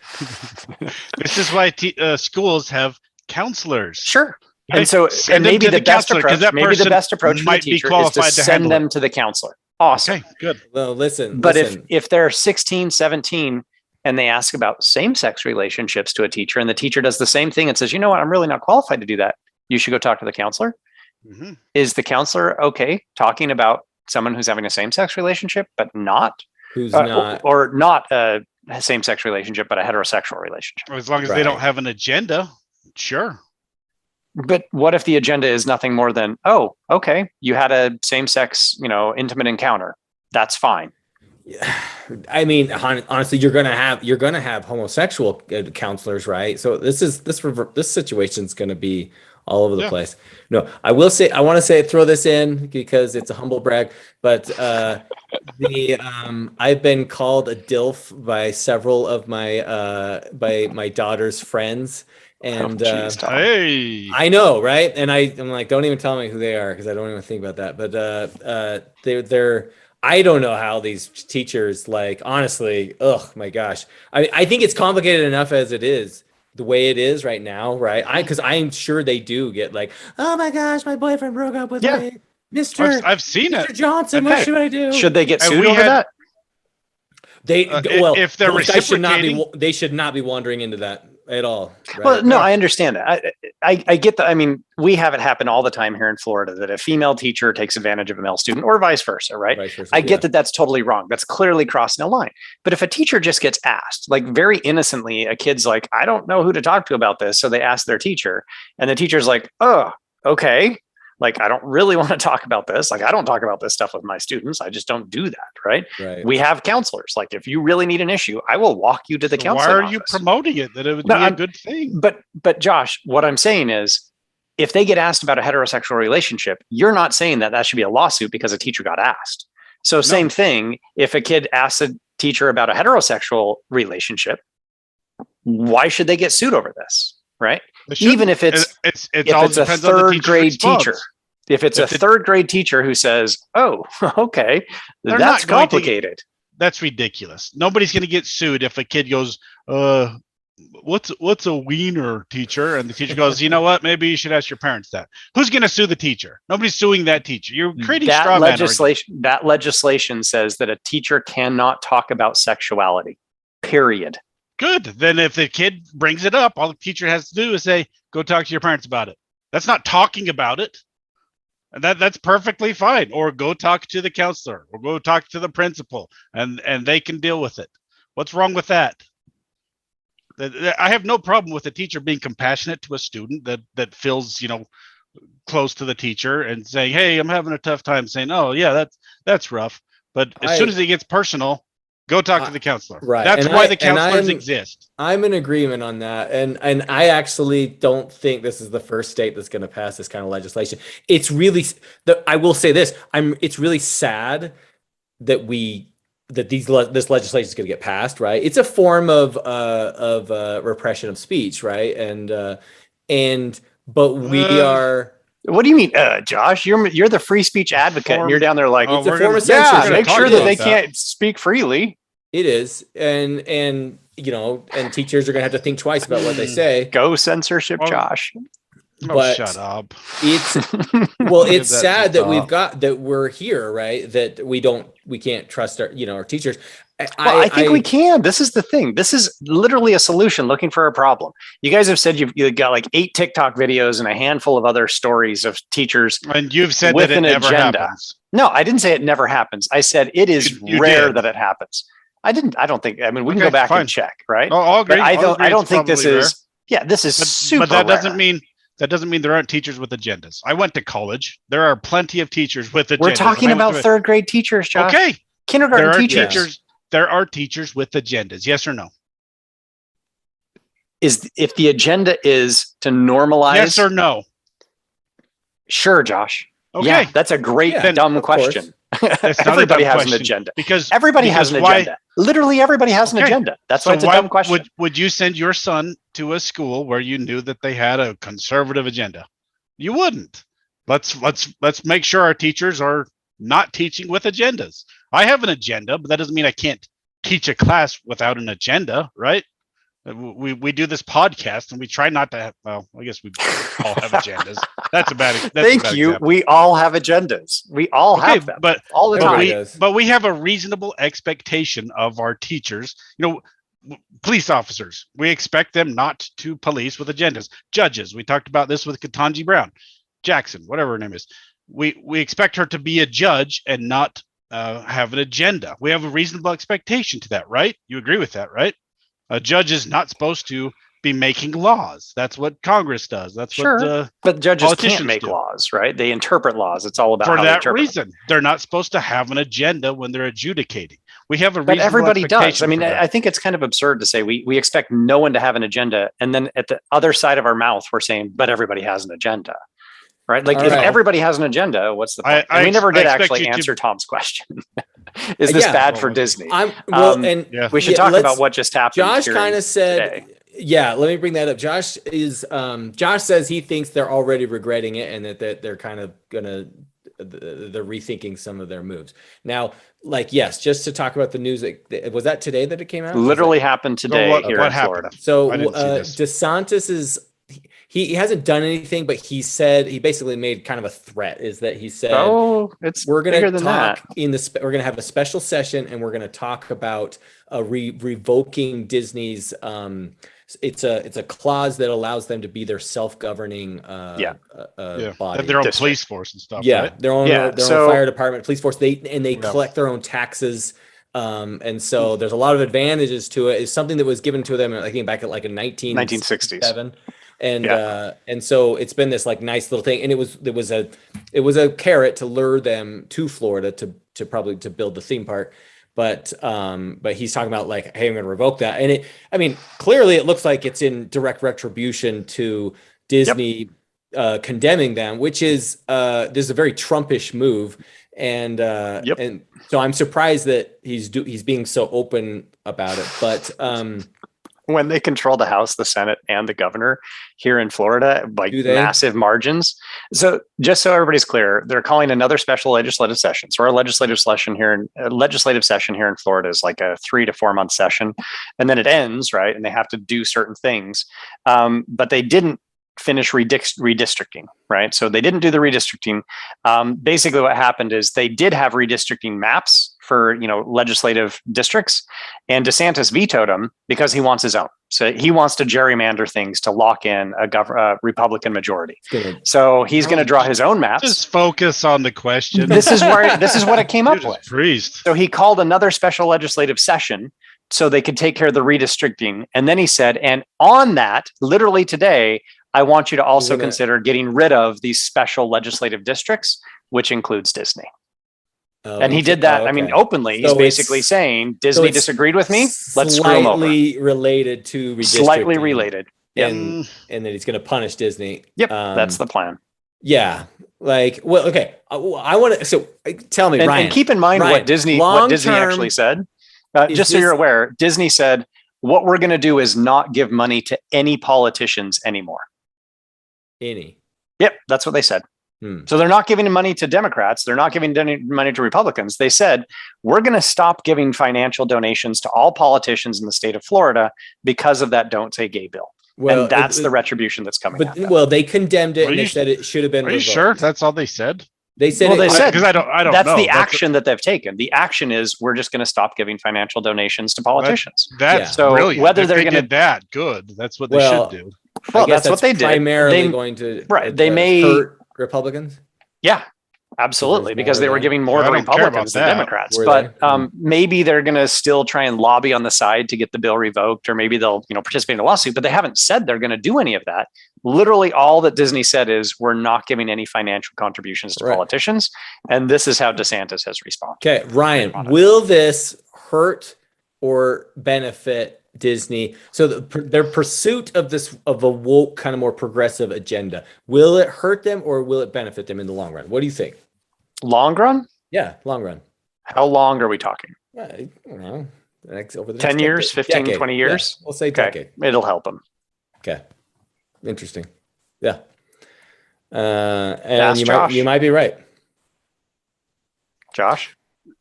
This is why schools have counselors. Sure. Okay? And so, Send and them maybe to the best counselor, 'cause approach, that maybe the person best approach for the might be teacher is to qualified to send handle them to the counselor. Awesome. Okay, good. Well, listen. But listen. if they're 16, 17, and they ask about same-sex relationships to a teacher, and the teacher does the same thing and says, you know what, I'm really not qualified to do that, you should go talk to the counselor. Mm-hmm. Is the counselor okay talking about someone who's having a same-sex relationship, but not who's not or not a same-sex relationship, but a heterosexual relationship? As long as they don't have an agenda, sure. But what if the agenda is nothing more than, oh, okay, you had a same-sex, intimate encounter. That's fine. I mean, honestly, you're gonna have homosexual counselors, right? So this situation's gonna be all over the place. No, I want to throw this in because it's a humble brag, but I've been called a DILF by several of my daughter's friends. And hey, I know, right? And I'm like, don't even tell me who they are because I don't even think about that. But they're I don't know how these teachers, like, honestly, oh my gosh. I think it's complicated enough as it is, the way it is right now, right? Because I'm sure they do get like, oh my gosh, my boyfriend broke up with me. I've seen Mr. it. Johnson, what should I do? Should they get sued over that? If they're reciprocating, they should not be wandering into that at all. Right? Well, no, I understand that. I get that. I mean, we have it happen all the time here in Florida that a female teacher takes advantage of a male student or vice versa, right? Vice versa, I get that that's totally wrong. That's clearly crossing a line. But if a teacher just gets asked, like very innocently, a kid's like, I don't know who to talk to about this. So they ask their teacher and the teacher's like, oh, okay. Like, I don't really want to talk about this. Like, I don't talk about this stuff with my students. I just don't do that. Right. We have counselors. Like, if you really need an issue, I will walk you to the counselor. Why are you promoting it? That it would be a good thing. But Josh, what I'm saying is, if they get asked about a heterosexual relationship, you're not saying that should be a lawsuit because a teacher got asked. So same thing. If a kid asks a teacher about a heterosexual relationship, why should they get sued over this? Right. Even if it's a third grade teacher. If it's a third grade teacher who says, oh, okay, that's complicated. That's ridiculous. Nobody's going to get sued if a kid goes, what's a wiener, teacher? And the teacher goes, you know what? Maybe you should ask your parents that. Who's going to sue the teacher? Nobody's suing that teacher. You're creating straw man legislation. That legislation says that a teacher cannot talk about sexuality, period. Good. Then if the kid brings it up, all the teacher has to do is say, go talk to your parents about it. That's not talking about it. And that's perfectly fine. Or go talk to the counselor or go talk to the principal and they can deal with it. What's wrong with that? I have no problem with a teacher being compassionate to a student that feels, close to the teacher and saying, hey, I'm having a tough time, saying, oh yeah, that's rough. But as soon as it gets personal, go talk to the counselor. Right. That's why the counselors exist. I'm in agreement on that. And I actually don't think this is the first state that's going to pass this kind of legislation. It's really, I will say this, it's really sad that this legislation is going to get passed, right? It's a form of repression of speech, right? But we are. What do you mean, Josh? You're the free speech advocate, and you're down there like, it's a form of censorship. Yeah, make sure that they can't speak freely. It is, and teachers are going to have to think twice about what they say. Go censorship, Josh. But shut up. It's sad that we're here, right? That we can't trust our teachers. I think we can. This is the thing. This is literally a solution looking for a problem. You guys have said you've got like 8 TikTok videos and a handful of other stories of teachers. And you've said with that it an never agenda. happens. No, I didn't say it never happens. I said it is rare that it happens. I don't think, we can go back and check, right? I'll agree. I don't think this is, this is super But that rare. doesn't mean there aren't teachers with agendas. I went to college. There are plenty of teachers with agendas. We're talking about third grade teachers, Josh. Okay. Kindergarten teachers. There are teachers with agendas. Yes or no? is if the agenda is to normalize. Yes or no? Sure, Josh. Okay. Yeah, that's a great dumb question. That's not Everybody a dumb has question an agenda. because Everybody has an agenda. Literally everybody has an agenda. That's why it's a dumb question. Would you send your son to a school where you knew that they had a conservative agenda? You wouldn't. Let's make sure our teachers are not teaching with agendas. I have an agenda, but that doesn't mean I can't teach a class without an agenda, right? We do this podcast and we try not to have, well, I guess we all have agendas. That's a bad Thank you. example. We all have agendas. We all have them, but all the time. But we have a reasonable expectation of our teachers. Police officers, we expect them not to police with agendas. Judges, we talked about this with Ketanji Brown, Jackson, whatever her name is. We expect her to be a judge and not have an agenda. We have a reasonable expectation to that, right? You agree with that, right? A judge is not supposed to be making laws. That's what Congress does. That's what but judges can't make laws, right? They interpret laws. It's all about for how that they reason. They're not supposed to have an agenda when they're adjudicating. We have a but reasonable everybody does. I mean, for that. I think it's kind of absurd to say we expect no one to have an agenda, and then at the other side of our mouth, we're saying, but everybody has an agenda. Right? Like if everybody has an agenda, what's the point? We never did actually answer Tom's question. Is this bad for Disney? We should talk about what just happened. Josh kind of said, yeah, let me bring that up. Josh says he thinks they're already regretting it and that they're kind of they're rethinking some of their moves. Now, yes, just to talk about the news, was that today that it came out? Literally happened today here in Florida. So DeSantis is, he hasn't done anything, but he basically made kind of a threat, is that he said, we're going to talk we're going to have a special session and we're going to talk about revoking Disney's, it's a clause that allows them to be their self-governing body. Their own police force and stuff. Yeah, right? their own fire department, police force. They collect their own taxes. And so there's a lot of advantages to it. It's something that was given to them, I think, back at in 1967. And so it's been this nice little thing, and it was a carrot to lure them to Florida to probably build the theme park. But he's talking about hey, I'm going to revoke that. And clearly it looks like it's in direct retribution to Disney condemning them, which is this is a very Trumpish move. And and so I'm surprised that he's being so open about it. But when they control the House, the Senate, and the governor here in Florida by massive margins. So just so everybody's clear, they're calling another special legislative session. So our legislative session here in Florida is like a 3 to 4 month session, and then it ends, right? And they have to do certain things, but they didn't finish redistricting, right? So they didn't do the redistricting. Basically what happened is they did have redistricting maps for, legislative districts, and DeSantis vetoed them because he wants his own. So he wants to gerrymander things to lock in a Republican majority. So he's going to draw his own maps. Just focus on the question. This is what it came up with. Priest. So he called another special legislative session so they could take care of the redistricting. And then he said, and on that, literally today, I want you to also consider getting rid of these special legislative districts, which includes Disney. And he did that. Openly. He's basically saying Disney disagreed with me. Let's screw him over. Slightly related to redistricting. Slightly related. And then he's going to punish Disney. Yep, that's the plan. Yeah. Okay. I want to. So tell me, Ryan. And keep in mind what Disney actually said. Just so you're aware, Disney said, what we're going to do is not give money to any politicians anymore. Yep, that's what they said. So they're not giving money to Democrats. They're not giving money to Republicans. They said, we're going to stop giving financial donations to all politicians in the state of Florida because of that Don't Say Gay bill. Well, and that's the retribution that's coming. But they condemned it and they said it should have been revoked. Are you sure that's all they said? They said because I don't know. That's the action that they've taken. The action is we're just going to stop giving financial donations to politicians. That's so brilliant. Whether they're going to did that, good. That's what they should do. Well, that's what they did. Primarily going to they may hurt Republicans. Yeah, absolutely, because they were giving more to Republicans than Democrats. But maybe they're going to still try and lobby on the side to get the bill revoked, or maybe they'll participate in a lawsuit. But they haven't said they're going to do any of that. Literally, all that Disney said is we're not giving any financial contributions to politicians, and this is how DeSantis has responded. Okay, Ryan, will this hurt or benefit Disney, so their pursuit of a woke kind of more progressive agenda, will it hurt them or will it benefit them in the long run? What do you think? Long run? Yeah, long run. How long are we talking? I don't know. Over the 10 next years, 15, decade. 20 years? Yeah, we'll say Okay. decade. It'll help them. Okay. Interesting. Yeah. And Ask Josh. you might be right. Josh?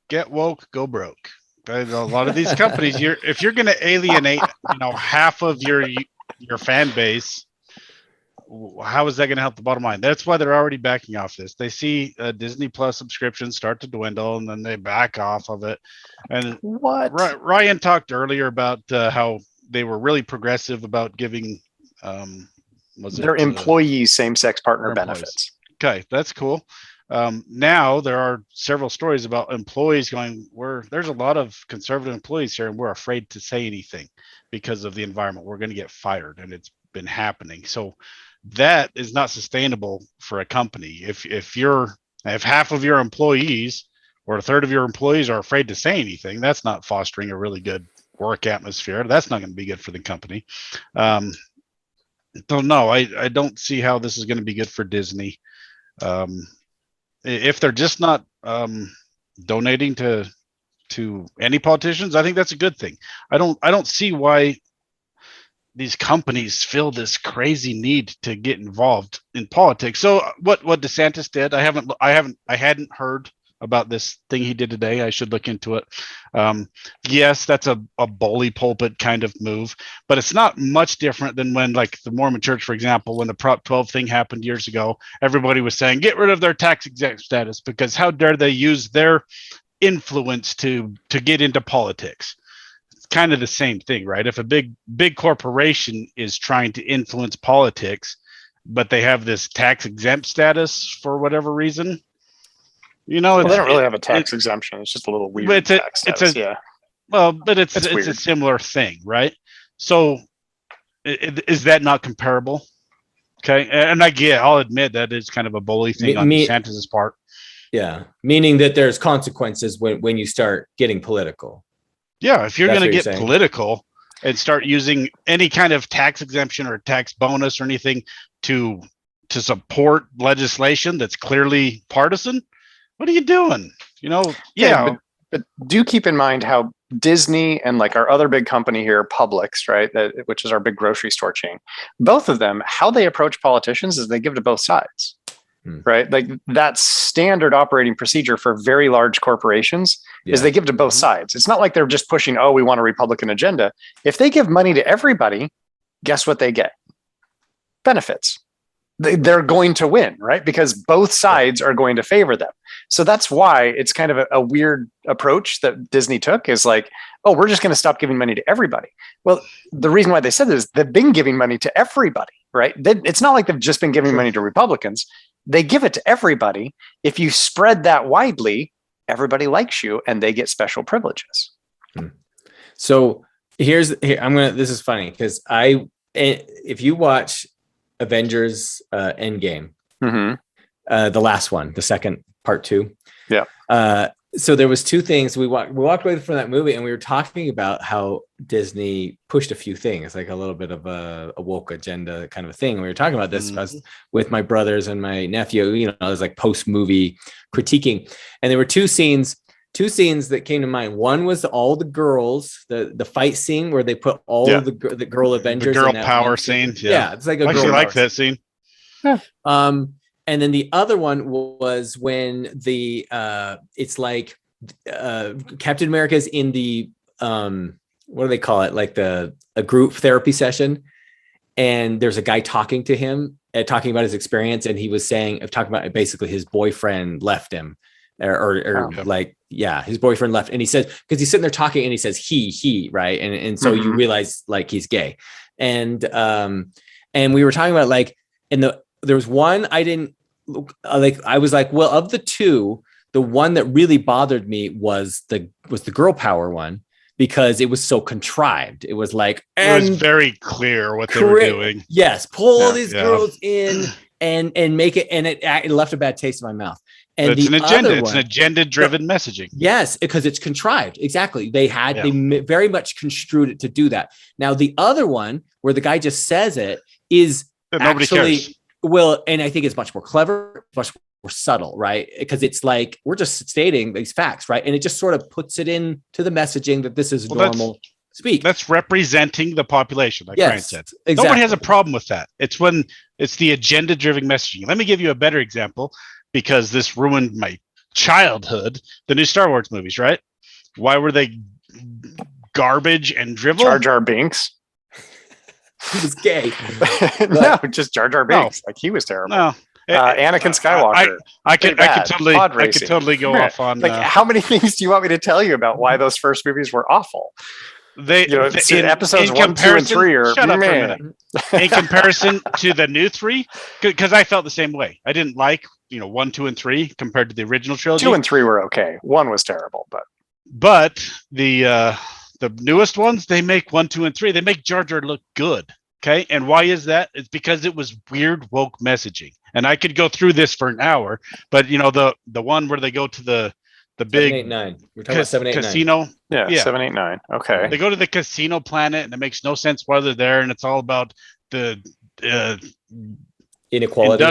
Get woke, go broke. A lot of these companies, if you're going to alienate, half of your fan base, how is that going to help the bottom line? That's why they're already backing off this. They see Disney Plus subscriptions start to dwindle, and then they back off of it. And what? Ryan talked earlier about how they were really progressive about giving their employees same-sex partner benefits. Okay, that's cool. Now there are several stories about employees going, there's a lot of conservative employees here, and we're afraid to say anything because of the environment. We're going to get fired, and it's been happening. So that is not sustainable for a company. If half of your employees or a third of your employees are afraid to say anything, that's not fostering a really good work atmosphere. That's not going to be good for the company. So no, I don't see how this is going to be good for Disney. If they're just not donating to any politicians, I think that's a good thing. I don't see why these companies feel this crazy need to get involved in politics. So what DeSantis did, I hadn't heard about this thing he did today. I should look into it. Yes, that's a bully pulpit kind of move, but it's not much different than when, like, the Mormon Church, for example, when the Prop 12 thing happened years ago, everybody was saying, get rid of their tax exempt status because how dare they use their influence to get into politics. It's kind of the same thing, right? If a big corporation is trying to influence politics, but they have this tax exempt status for whatever reason, they don't really have a tax exemption. It's just a little weird tax status. But it's a similar thing, right? So is that not comparable? Okay. And I'll admit that is kind of a bully thing on DeSantis's part. Yeah. Meaning that there's consequences when you start getting political. Yeah. If you're going to get political and start using any kind of tax exemption or tax bonus or anything to support legislation that's clearly partisan, what are you doing? But do keep in mind how Disney and, like, our other big company here, Publix, right, which is our big grocery store chain, both of them, how they approach politicians is they give to both sides, right? Like, that's standard operating procedure for very large corporations is they give to both sides. It's not like they're just pushing, we want a Republican agenda. If they give money to everybody, guess what they get? Benefits. They're going to win, right? Because both sides are going to favor them. So that's why it's kind of a weird approach that Disney took, is like, we're just going to stop giving money to everybody. Well, the reason why they said this is they've been giving money to everybody, right? It's not like they've just been giving money to Republicans. They give it to everybody. If you spread that widely, everybody likes you and they get special privileges. So this is funny because if you watch Avengers Endgame, the last one, the second part 2. Yeah. So there was two things. We walked away from that movie and we were talking about how Disney pushed a few things, like a little bit of a woke agenda kind of a thing. And we were talking about this with my brothers and my nephew, it was like post-movie critiquing. And there were two scenes that came to mind. One was all the girls, the fight scene where they put all the girl Avengers, the girl power scene. Yeah, it's like I actually like that scene. Yeah. And then the other one was when it's like Captain America's in the what do they call it? Like a group therapy session, and there's a guy talking to him, talking about his experience, and he was talking about basically his boyfriend left him. His boyfriend left, and he says, because he's sitting there talking and he says he right, and so you realize like he's gay, and we were talking about like there was one I didn't like. I was like, well, of the two, the one that really bothered me was the girl power one, because it was so contrived. It was like, it was very clear what they were doing. Yes, pull all these girls in and make it, and it left a bad taste in my mouth. And it's the an agenda. other It's an one, agenda-driven messaging. yes, because it's contrived. Exactly. They very much construed it to do that. Now, the other one where the guy just says it is That nobody actually, cares. well, and I think it's much more clever, much more subtle, right? Because it's like, we're just stating these facts, right? And it just sort of puts it into the messaging that this is normal speak. That's representing the population, like Ryan said. Exactly. Nobody has a problem with that. It's when it's the agenda-driven messaging. Let me give you a better example, because this ruined my childhood. The new Star Wars movies, right? Why were they garbage and drivel? Jar Jar Binks. He was gay. No, just Jar Jar Binks. Like, he was terrible. No. Anakin Skywalker. I could totally go off on like, how many things do you want me to tell you about why those first movies were awful? Episodes 1, 2, and 3 are, shut up for a minute. In comparison to the new 3, because I felt the same way. I didn't like 1, 2, and 3 compared to the original trilogy. 2 and 3 were okay. 1 was terrible, but the newest ones, they make 1, 2, and 3. They make Jar Jar look good. Okay, and why is that? It's because it was weird woke messaging. And I could go through this for an hour, but the one where they go to the big 789. We're talking about 789. casino. Yeah, 789. Okay. They go to the casino planet, and it makes no sense why they're there, and it's all about the Inequality.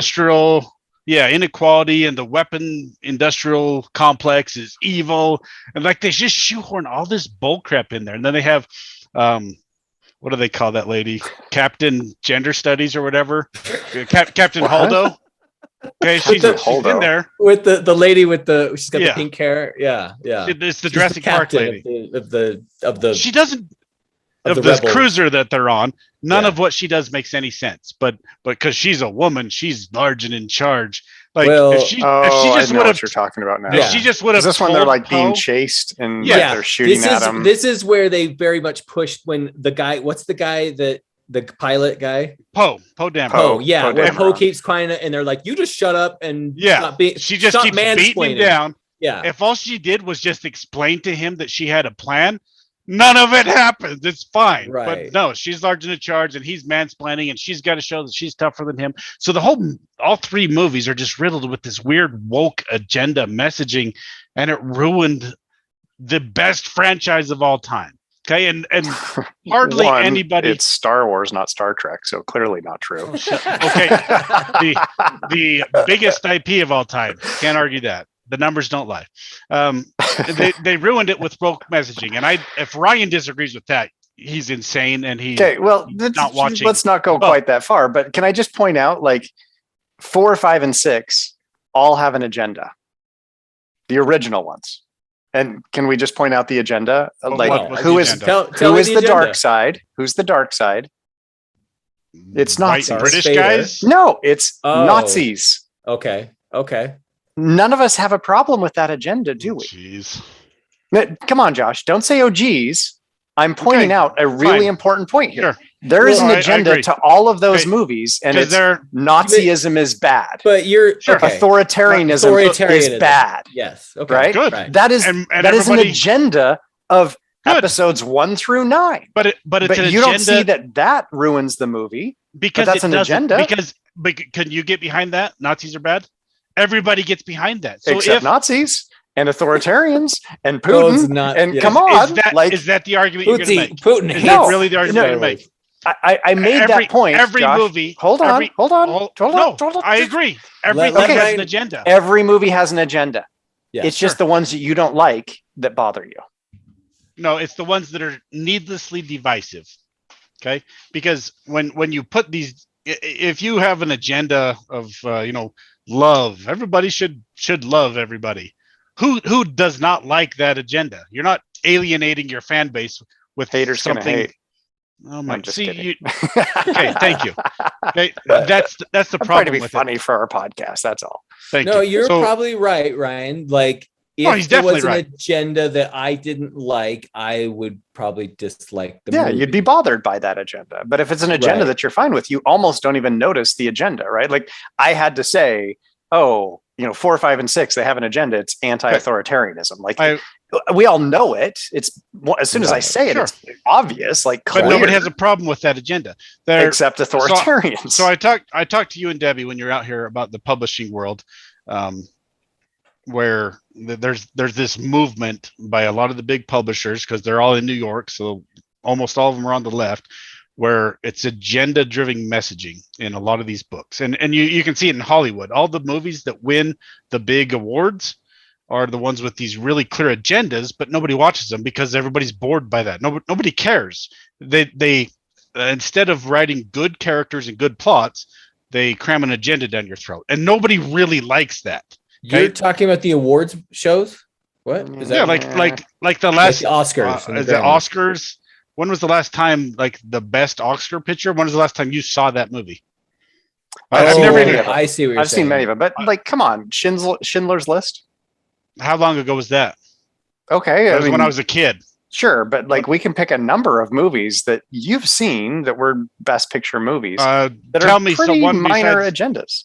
Inequality, and the weapon industrial complex is evil, and like they just shoehorn all this bull crap in there. And then they have what do they call that lady? Captain Gender Studies or whatever. Captain Holdo. Okay, she's in there with the lady with she's got the pink hair. Yeah. It's the Jurassic Park lady of the. She doesn't of this cruiser that they're on. None of what she does makes any sense. But because she's a woman, she's large and in charge. Like, if she just would have, what you're talking about now. If she just would have. Is this when they're like being chased and they're shooting at them? This is where they very much pushed when the guy. What's the guy that the pilot guy? Poe Dameron. Poe, yeah. Where Poe keeps crying and they're like, "You just shut up and she just keeps beating him down." Yeah. If all she did was just explain to him that she had a plan, none of it happens. It's fine. Right. But no, she's large and in charge, and he's mansplaining, and she's got to show that she's tougher than him. So all 3 movies are just riddled with this weird woke agenda messaging, and it ruined the best franchise of all time. Okay, and hardly anybody. It's Star Wars, not Star Trek, so clearly not true. Okay, the biggest IP of all time. Can't argue that. The numbers don't lie. They ruined it with woke messaging, and if Ryan disagrees with that, he's insane, and he's not watching. Let's not go quite that far, but can I just point out, like, 4, 5, and 6 all have an agenda. The original ones. And can we just point out the agenda? Who is the dark side? Who's the dark side? It's Nazis. White British guys? No, it's Nazis. Okay. None of us have a problem with that agenda, do we? Jeez. Come on, Josh. Don't say, "Oh, geez." I'm pointing out a really important point here. Sure. There is an agenda to all of those movies, and it's Nazism is bad. But authoritarianism is bad. Yes. Okay. Right? Good. Right. That is an agenda of episodes 1 through 9. But you don't see that ruins the movie. Because that's an agenda. But can you get behind that? Nazis are bad? Everybody gets behind that. So except Nazis and authoritarians and Putin. Come on. Is that the argument you're going to make? Putin. Is that really the argument you're going to make? I made that point. Every Josh. movie. Hold on. I agree. Everything has an agenda. Every movie has an agenda. Yeah, it's just the ones that you don't like that bother you. No, it's the ones that are needlessly divisive. Okay, because when you put these, if you have an agenda of love, everybody should love everybody. Who does not like that agenda? You're not alienating your fan base with haters something. Gonna hate. Oh my! Okay, thank you. Okay, that's the problem. Trying to be funny for our podcast. That's all. Thank you. No, you're probably right, Ryan. Like, if there was an agenda that I didn't like, I would probably dislike the movie. You'd be bothered by that agenda. But if it's an agenda that you're fine with, you almost don't even notice the agenda, right? Like, I had to say, 4, 5, and 6, they have an agenda. It's anti-authoritarianism. Like, we all know it. It's as soon as I say it, it's obvious. Like, clear. But nobody has a problem with that agenda, except authoritarians. So I talked to you and Debbie when you're out here about the publishing world. where there's this movement by a lot of the big publishers, because they're all in New York, so almost all of them are on the left, where it's agenda driven messaging in a lot of these books. And you can see it in Hollywood. All the movies that win the big awards are the ones with these really clear agendas, but nobody watches them because everybody's bored by that. Nobody cares. They instead of writing good characters and good plots, they cram an agenda down your throat, and nobody really likes that. Okay? You're talking about the awards shows? What is that? Yeah, like the last the Oscars. the Oscars. When was the last time, like, the best Oscar picture? When was the last time you saw that movie? I've never never. even- I see what you're I've saying. seen many of them, but like, come on, Schindler's List. How long ago was that? Okay, That I was mean, when I was a kid. sure, but like, we can pick a number of movies that you've seen that were best picture movies that Tell are me pretty one minor besides, agendas.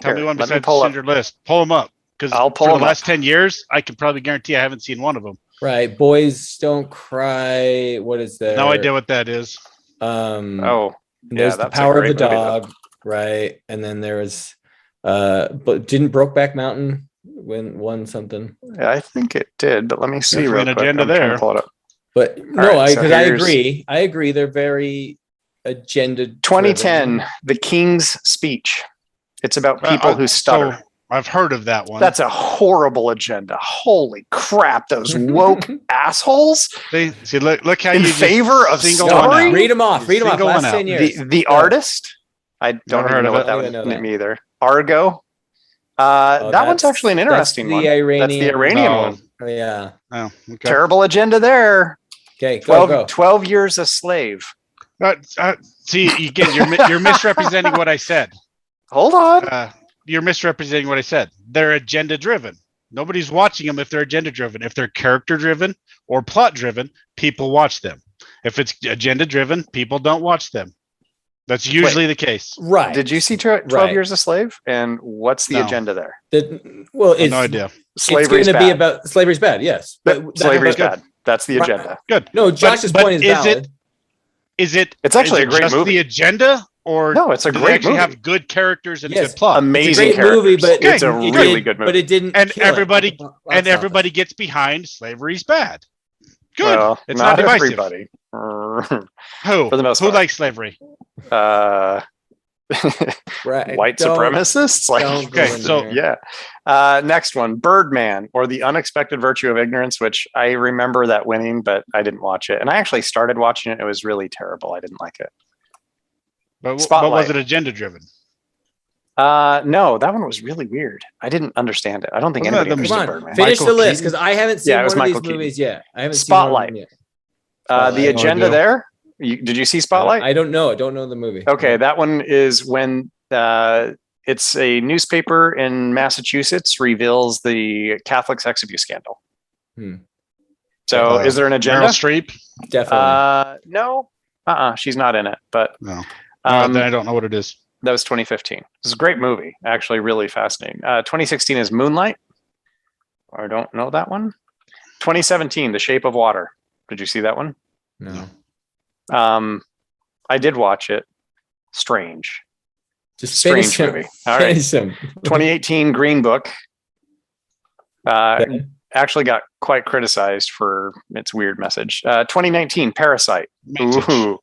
tell me Here, one let me besides pull up. Schindler's List. Pull them up, because I'll pull for the them up. last 10 years, I can probably guarantee I haven't seen one of them. Right. Boys Don't Cry. What is there? No idea what that is. Oh, There's the that's a Power of great the movie, though. Dog. Right. And then there was, but didn't Brokeback Mountain won something? yeah, I think it did, but let me see Definitely real an quick. agenda I'm trying to there. pull it up. But no, right, so because I here's- agree. I agree. They're very agenda. 2010, The King's Speech. It's about people who stutter. So I've heard of that one. That's a horrible agenda. Holy crap, those woke assholes See, look how in you just favor of single No, one stuttering? out. read them off. Read them off. Single Last one out. 10 years. The Go. Artist. I don't Never even heard know of what it. that I would don't know that. mean either. Argo. Oh, That one's that's- actually an that's interesting the one. Iranian. That's the Iranian Oh. one. Oh, yeah. Oh, okay. Terrible agenda there. Okay. Go. 12 years a slave. See, again, you're misrepresenting what I said. Hold on. You're misrepresenting what I said. They're agenda driven. Nobody's watching them if they're agenda driven. If they're character driven or plot driven, people watch them. If it's agenda driven, people don't watch them. That's usually the case. Right. Did you see 12 Right. Years a Slave? And what's the No. agenda there? Well, I have it's no idea. It's going Slavery's to be bad. about slavery's bad. Yes. Slavery's but- bad. That's the Right. agenda. Good. No, Josh's but point is is valid. It's actually is a it great just movie. the agenda, or No, it's a do they great actually movie. have good characters and Yes. good plot? Amazing It's a great movie, characters. but It's a it really did- good movie. But it didn't. And kill it. everybody- Box And office. everybody gets behind slavery's bad. Good. Well, It's not divisive. everybody. Who? For the most Who part. likes slavery? Right. White Don't- supremacists. Like, don't go Okay, in so- there. yeah. Next one, Birdman, or The Unexpected Virtue of Ignorance, which I remember that winning, but I didn't watch it. And I actually started watching it. It was really terrible. I didn't like it. But Spotlight. was it agenda driven? No, that one was really weird. I didn't understand it. I don't think Wasn't that anybody the- Come understood on, Birdman. finish Michael the list Keaton? because I haven't seen Yeah, it was one of Michael these Keaton. movies yet. I haven't Spotlight. seen one yet. The Spotlight. agenda idea. there. Did you see Spotlight? I don't know. I don't know the movie. Okay, that one is when it's a newspaper in Massachusetts reveals the Catholic sex abuse scandal. Hmm. So, is there an agenda? Meryl Streep? Definitely. No. She's not in it. But No. um, Then I don't know what it is. that was 2015. This is a great movie. Actually, really fascinating. 2016 is Moonlight. I don't know that one. 2017, The Shape of Water. Did you see that one? No. I did watch it. Strange. Just Strange finish him. movie. All right. Finish him. 2018 Green Book. Okay. Actually got quite criticized for its weird message. 2019 Parasite. Message. Ooh.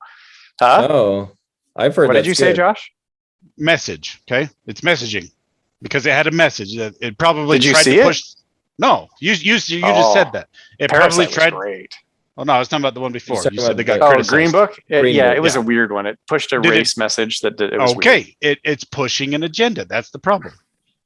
Huh? Oh, I've heard. What did that's you say, good. Josh? Message. Okay, it's messaging because it had a message that it probably Did you tried see to it? push. No, you just Oh, said that. It Parasite probably was tried. great. Oh no, I was talking about the one before. talking You said about they got the- Oh, criticized. Green Book? Green Yeah, Book, it was yeah. a weird one. It pushed a Did it- race message that it was weird. Okay, it's pushing an agenda. That's the problem.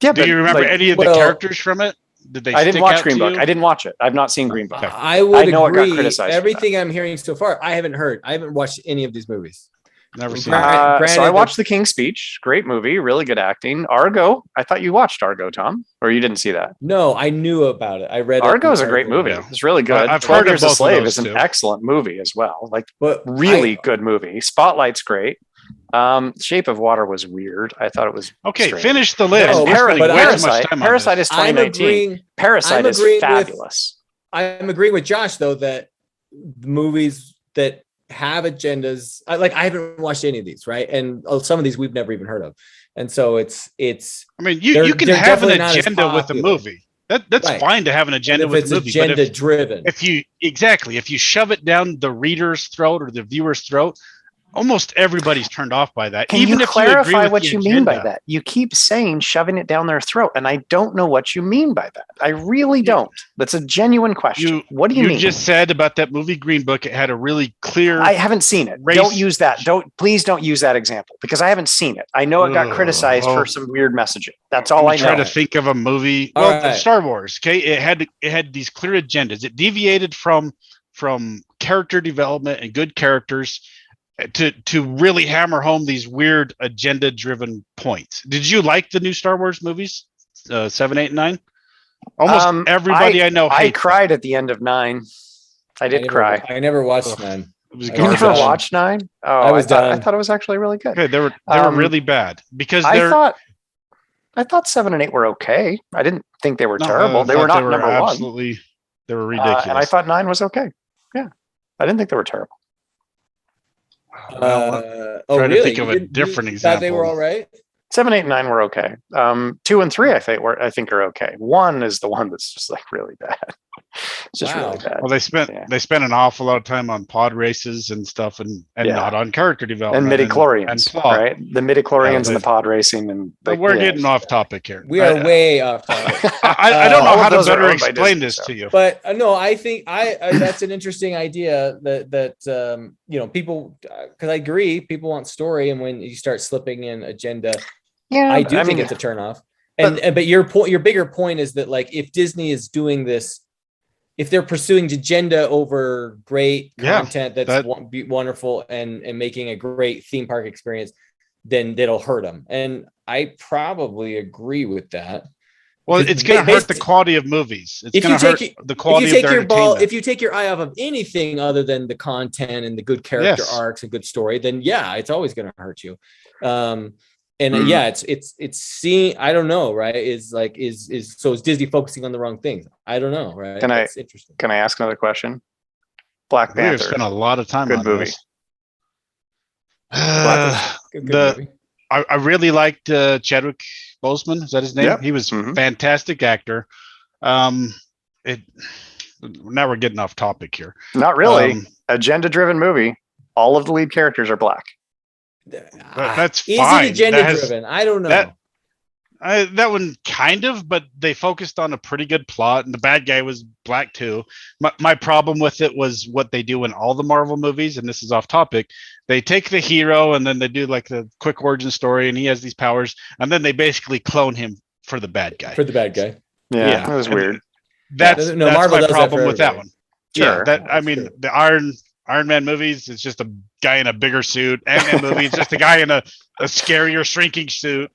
Yeah, Do you remember like, any of the well, characters from it? Did they? I didn't stick watch out Green to Book. you? I didn't watch it. I've not seen Green Book. Okay. I would I know it got agree. criticized for Everything I'm hearing so far, I haven't heard. I haven't watched any of these movies. Never seen Right. it. So Granted, I the- watched The King's Speech. Great movie. Really good acting. Argo. I thought you watched Argo, Tom, or you didn't see that. No, I knew about it. I read. Argo it is a great movie. Yeah. It's really good. I've 12 heard of Years a both of Slave those is an two. excellent movie as well. Like but really good movie. Spotlight's great. Shape of Water was weird. I thought it was Okay, strange. finish the list. No, We're spending but way too much Parasite. time on Parasite this. is I'm 2019. agreeing. Parasite I'm is agreeing with- fabulous. I'm agreeing with Josh though that the movies that have agendas, I haven't watched any of these, right? And some of these we've never even heard of, and so it's. I mean, They're- you can they're have an definitely not as agenda with a popular. movie. That's Right. fine to have an agenda if with it's a movie, agenda but driven. if you shove it down the reader's throat or the viewer's throat, almost everybody's turned off by that. Can Even you if you agree clarify with what the you mean by agenda. that? You keep saying shoving it down their throat, and I don't know what you mean by that. I really don't. That's a genuine question. What do you mean? You just said about that movie Green Book, it had a really clear. I haven't seen it. race- Don't use that. Please don't use that example because I haven't seen it. I know it got criticized for some weird messaging. That's all I know. Try to think of a movie. All Well, right. Star Wars. Okay, it had these clear agendas. It deviated from character development and good characters to really hammer home these weird agenda driven points. Did you like the new Star Wars movies, 7, 8, and 9? Almost everybody I know hates I them. cried at the end of 9. I did cry. I never watched Ugh. 9. It was You You garbage. never watched 9? Oh, I was I done. thought it was actually really good. Okay, they were really bad because I they're thought 7 and 8 were okay. I didn't think they were no, terrible. I They were thought not number one. absolutely. They were ridiculous. And I thought 9 was okay. Yeah, I didn't think they were terrible. Trying to really? think of a You different thought they were example. all right? 7, 8, and 9 were okay. 2 and 3, I think are okay. 1 is the one that's just like really bad. It's just Wow. really bad. Well, they spent an awful lot of time on pod races and stuff, and Yeah. not on character And development midichlorians, and plot. right? The midichlorians Yeah, and the pod racing, and But we're getting off topic here. We are way off topic. I don't know All of how to those are better owned by explain Disney, this so. to you. But no, I think that's an interesting idea that people, because I agree, people want story, and when you start slipping in agenda, Yeah, I think mean, it's a turnoff. But your bigger point is that, like, if Disney is doing this, if they're pursuing agenda over great content that's wonderful and making a great theme park experience, then that'll hurt them. And I probably agree with that. Well, it's going to hurt the quality of movies. It's going to hurt the quality of their entertainment. If you take your eye off of anything other than the content and the good character arcs and good story, then yeah, it's always going to hurt you. It's seeing, I don't know, right? Is Disney focusing on the wrong things? I don't know, right? That's interesting. Can I ask another question? Black Panther. We've spent a lot of time Good on movie. this. Good movie. I really liked Chadwick Boseman. Is that his name? Yep. He was fantastic actor. Now we're getting off topic here. Not really. Agenda-driven movie. All of the lead characters are black. That's Is fine. it agenda driven? I don't know. That one kind of, but they focused on a pretty good plot, and the bad guy was black too. My problem with it was what they do in all the Marvel movies, and this is off topic. They take the hero and then they do like the quick origin story, and he has these powers, and then they basically clone him for the bad guy. Yeah, that was weird. That's Marvel my does problem that with that one. Sure. Yeah, the Iron Man movies, it's just a guy in a bigger suit. Ant-Man movie, it's just a guy in a scarier shrinking suit.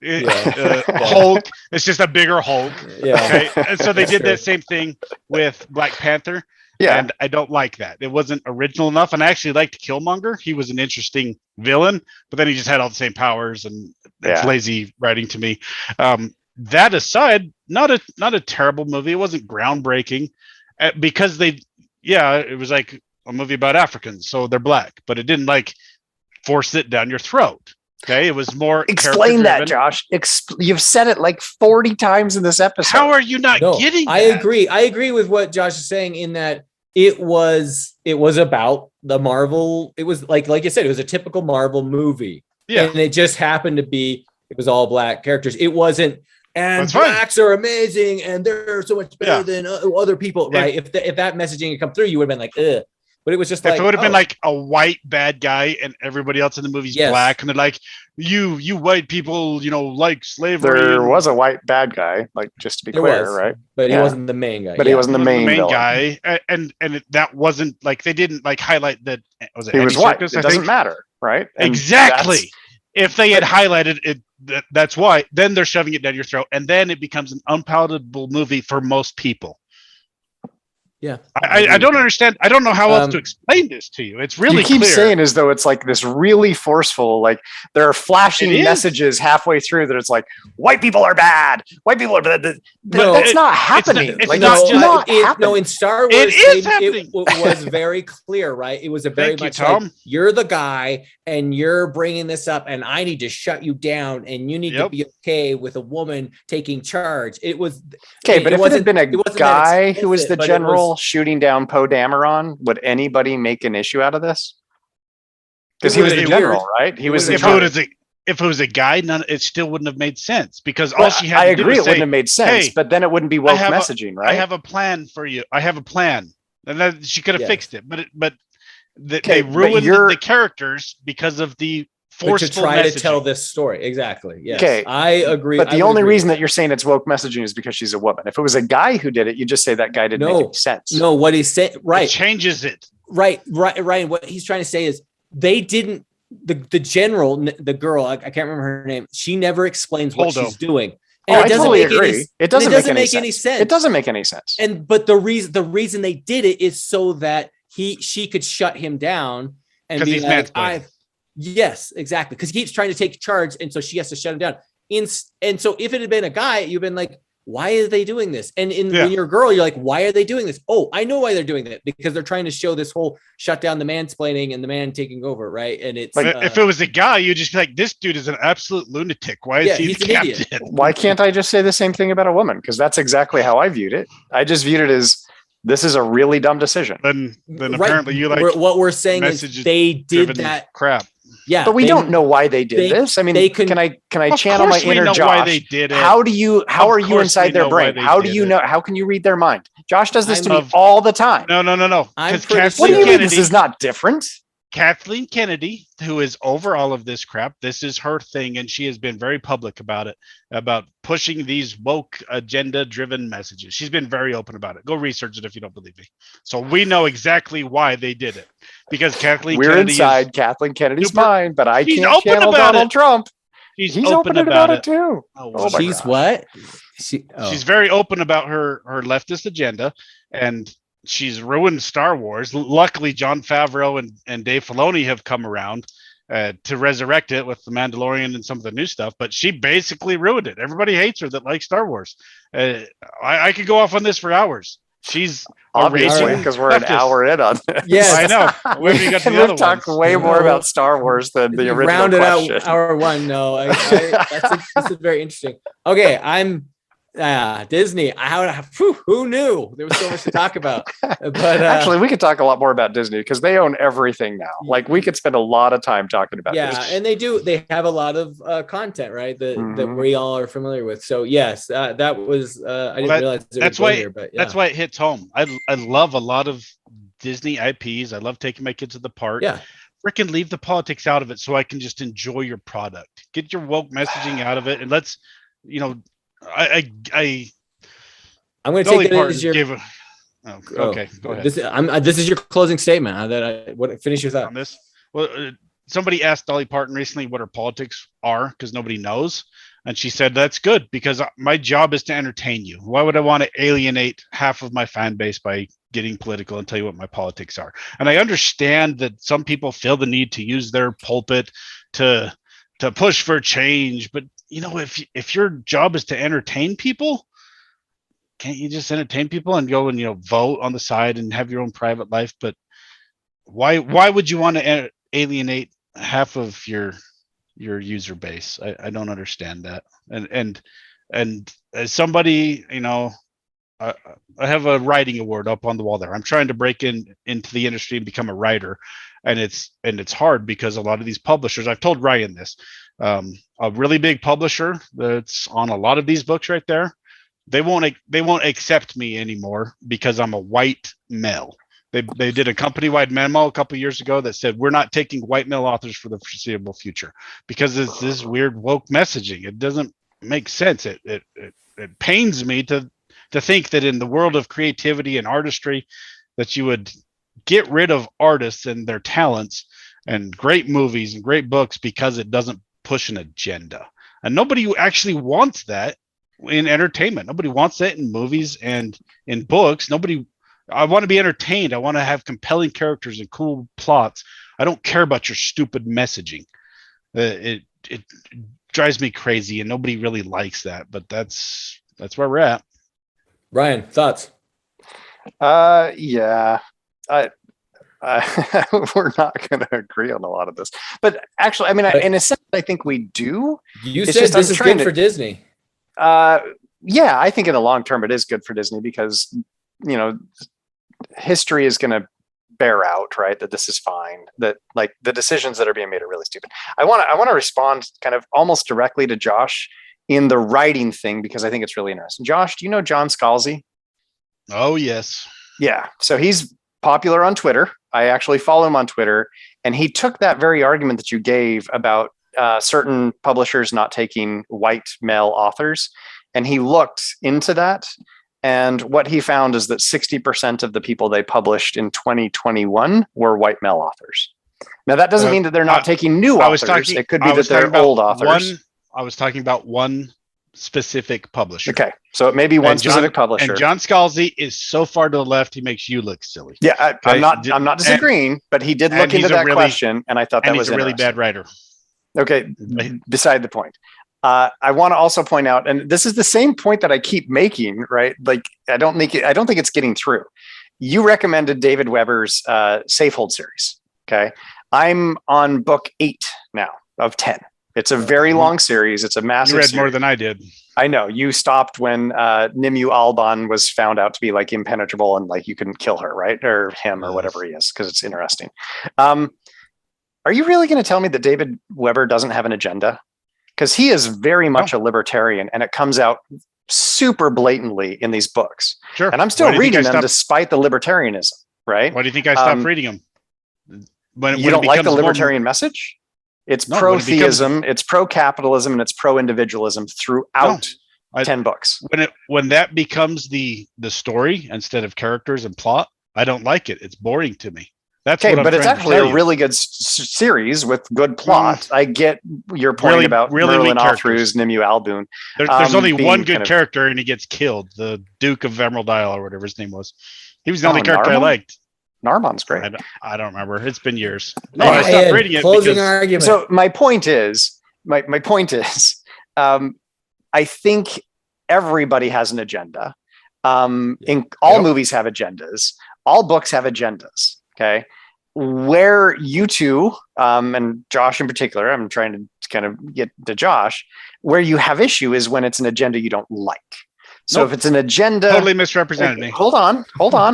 Hulk, it's just a bigger Hulk. Yeah. Okay. And so they did that same thing with Black Panther. Yeah. And I don't like that. It wasn't original enough. And I actually liked Killmonger. He was an interesting villain, but then he just had all the same powers, and it's lazy writing to me. That aside, not a terrible movie. It wasn't groundbreaking because it was like a movie about Africans, so they're black, but it didn't like force it down your throat. Okay, it was more. Explain that, Josh. You've said it like 40 times in this episode. How are you not getting that? I agree with what Josh is saying in that it was about the Marvel. It was like you said, it was a typical Marvel movie. Yeah, and it just happened to be it was all black characters. It wasn't. And blacks are amazing, and they're so much better than other people, right? If that messaging had come through, you would have been like, ugh. But it was just if it would have been like a white bad guy and everybody else in the movie's black, and they're like, you white people, like slavery. There was a white bad guy, like, just to be clear, right? But he wasn't the main guy. But he wasn't the main guy, and that wasn't like they didn't like highlight that he was white. It doesn't matter, right? And exactly. If they had highlighted it, that's why. Then they're shoving it down your throat, and then it becomes an unpalatable movie for most people. Yeah. I don't understand. I don't know how else to explain this to you. It's really you keep clear. saying as though it's like this really forceful, like there are flashing messages halfway through that it's like white people are bad, white people are bad. But that's not happening. It's like not it's just not happening. No, in Star Wars, it is happening. It was very clear, right? It was a very much like, you're the guy and you're bringing this up, and I need to shut you down, and you need to be okay with a woman taking charge. It was okay, but if it had been a guy who was the general shooting down Poe Dameron, would anybody make an issue out of this? Because he was the general, right? He was. If it was a guy, it still wouldn't have made sense, because all she had to do was say, it wouldn't have made sense, but then it wouldn't be woke messaging, right? I have a plan for you. I have a plan, and then she could have fixed it, but they ruined the characters because of the forceful to try messaging. To tell this story. Exactly. Yes. Okay. I agree. But the only reason that you're saying it's woke messaging is because she's a woman. If it was a guy who did it, you just say that guy didn't make any sense. No, what he's saying, right. It changes it. Right. What he's trying to say is they didn't, the general, the girl, I can't remember her name. She never explains what she's doing. And I totally agree. It doesn't make any sense. It doesn't make any sense. But the reason they did it is so that she could shut him down and be like, yes, exactly. Because he keeps trying to take charge, and so she has to shut him down. And so if it had been a guy, you've been like, why are they doing this? And when you're a girl, you're like, why are they doing this? Oh, I know why they're doing that, because they're trying to show this whole shut down the mansplaining and the man taking over, right? And it's like, if it was a guy, you'd just be like, this dude is an absolute lunatic. Why is he the captain? Idiot. Why can't I just say the same thing about a woman? Because that's exactly how I viewed it. I just viewed it as, this is a really dumb decision. Then apparently you like what we're saying is they did that crap. Yeah, but we don't know why they did this. I mean, can I channel my inner Josh? Why they did it. How are you inside their brain? How do you know? How can you read their mind? Josh does this to me all the time. No. What do you mean this is not different? Kathleen Kennedy, who is over all of this crap, this is her thing, and she has been very public about it, about pushing these woke agenda-driven messages. She's been very open about it. Go research it if you don't believe me. So we know exactly why they did it, because Kathleen Kennedy inside Kathleen Kennedy's mind, but I can't channel Donald Trump. He's open about it too. She's what? She's very open about her leftist agenda, and she's ruined Star Wars. Luckily, Jon Favreau and Dave Filoni have come around to resurrect it with The Mandalorian and some of the new stuff, but she basically ruined it. Everybody hates her that likes Star Wars. I could go off on this for hours. She's obviously, because we're an hour in on this. Yes, I know. We've talked way more about Star Wars than the original rounded question. Out hour one. No, that's very interesting. Okay, I'm Disney. Who knew there was so much to talk about? But actually, we could talk a lot more about Disney because they own everything now. Like we could spend a lot of time talking about Disney. And they do. They have a lot of content, right? That we all are familiar with. So yes, that was. I didn't realize that's why. That's why it hits home. I love a lot of Disney IPs. I love taking my kids to the park. Yeah. Freaking leave the politics out of it so I can just enjoy your product. Get your woke messaging out of it, and let's, I'm going to take it as your. Okay, go ahead. This is your closing statement. Finish your thought on this. Well, somebody asked Dolly Parton recently what her politics are because nobody knows, and she said that's good because my job is to entertain you. Why would I want to alienate half of my fan base by getting political and tell you what my politics are? And I understand that some people feel the need to use their pulpit to push for change, but if your job is to entertain people, can't you just entertain people and go and vote on the side and have your own private life? But why would you want to alienate half of your user base? I don't understand that. And as somebody, I have a writing award up on the wall there. I'm trying to break into the industry and become a writer, and it's hard because a lot of these publishers. I've told Ryan this. A really big publisher that's on a lot of these books right there, they won't accept me anymore because I'm a white male. They did a company-wide memo a couple of years ago that said we're not taking white male authors for the foreseeable future because it's this weird woke messaging. It doesn't make sense. It pains me to think that in the world of creativity and artistry that you would get rid of artists and their talents and great movies and great books because it doesn't push an agenda. And nobody actually wants that in entertainment. Nobody wants that in movies and in books. Nobody I want to be entertained. I want to have compelling characters and cool plots. I don't care about your stupid messaging. It drives me crazy, and nobody really likes that. But that's where we're at. Ryan, thoughts? Yeah, we're not going to agree on a lot of this, but actually, I mean, in a sense, I think we do. You It's said just this I'm is trying good to- for Disney. Yeah, I think in the long term, it is good for Disney because, history is going to bear out, right? That this is fine, that like the decisions that are being made are really stupid. I want to respond kind of almost directly to Josh in the writing thing, because I think it's really interesting. Josh, do you know John Scalzi? Oh, yes. Yeah. So he's popular on Twitter. I actually follow him on Twitter. And he took that very argument that you gave about certain publishers not taking white male authors, and he looked into that. And what he found is that 60% of the people they published in 2021 were white male authors. Now, that doesn't mean that they're not taking new authors. It could be that they're old authors. I was talking about one specific publisher. Okay. So it may be one specific publisher. And John Scalzi is so far to the left, he makes you look silly. Yeah, I'm not disagreeing, but he did look into that question, and I thought that was a really bad writer. Okay, beside the point. I want to also point out, and this is the same point that I keep making, right? Like, I don't think it's getting through. You recommended David Weber's Safehold series. Okay, I'm on book 8 now of 10. It's a very long series. It's a massive. You read series. more than I did. I know. You stopped when Nimue Alban was found out to be like impenetrable and like you couldn't kill her, right? Or him or whatever he is, because it's interesting. Are you really going to tell me that David Weber doesn't have an agenda? Because he is very much a libertarian, and it comes out super blatantly in these books. Sure. And I'm still reading them despite the libertarianism, right? Why do you think I stopped reading them? You don't like the libertarian message? It's pro-theism, it's pro-capitalism, and it's pro-individualism throughout 10 books. When that becomes the story instead of characters and plot, I don't like it. It's boring to me. That's okay, but it's actually a really good series with good plot. I get your point about Merlin Althru's Nimue Alban. There's only one good character, and he gets killed. The Duke of Emerald Isle, or whatever his name was. He was the only character I liked. Narmon's great. I don't remember. It's been years. No, I stopped reading it. Closing argument. So my point is, I think everybody has an agenda. In all movies have agendas. All books have agendas. Okay. Where you two, and Josh in particular, I'm trying to kind of get to Josh, where you have issue is when it's an agenda you don't like. So if it's an agenda, totally misrepresented me. Hold on.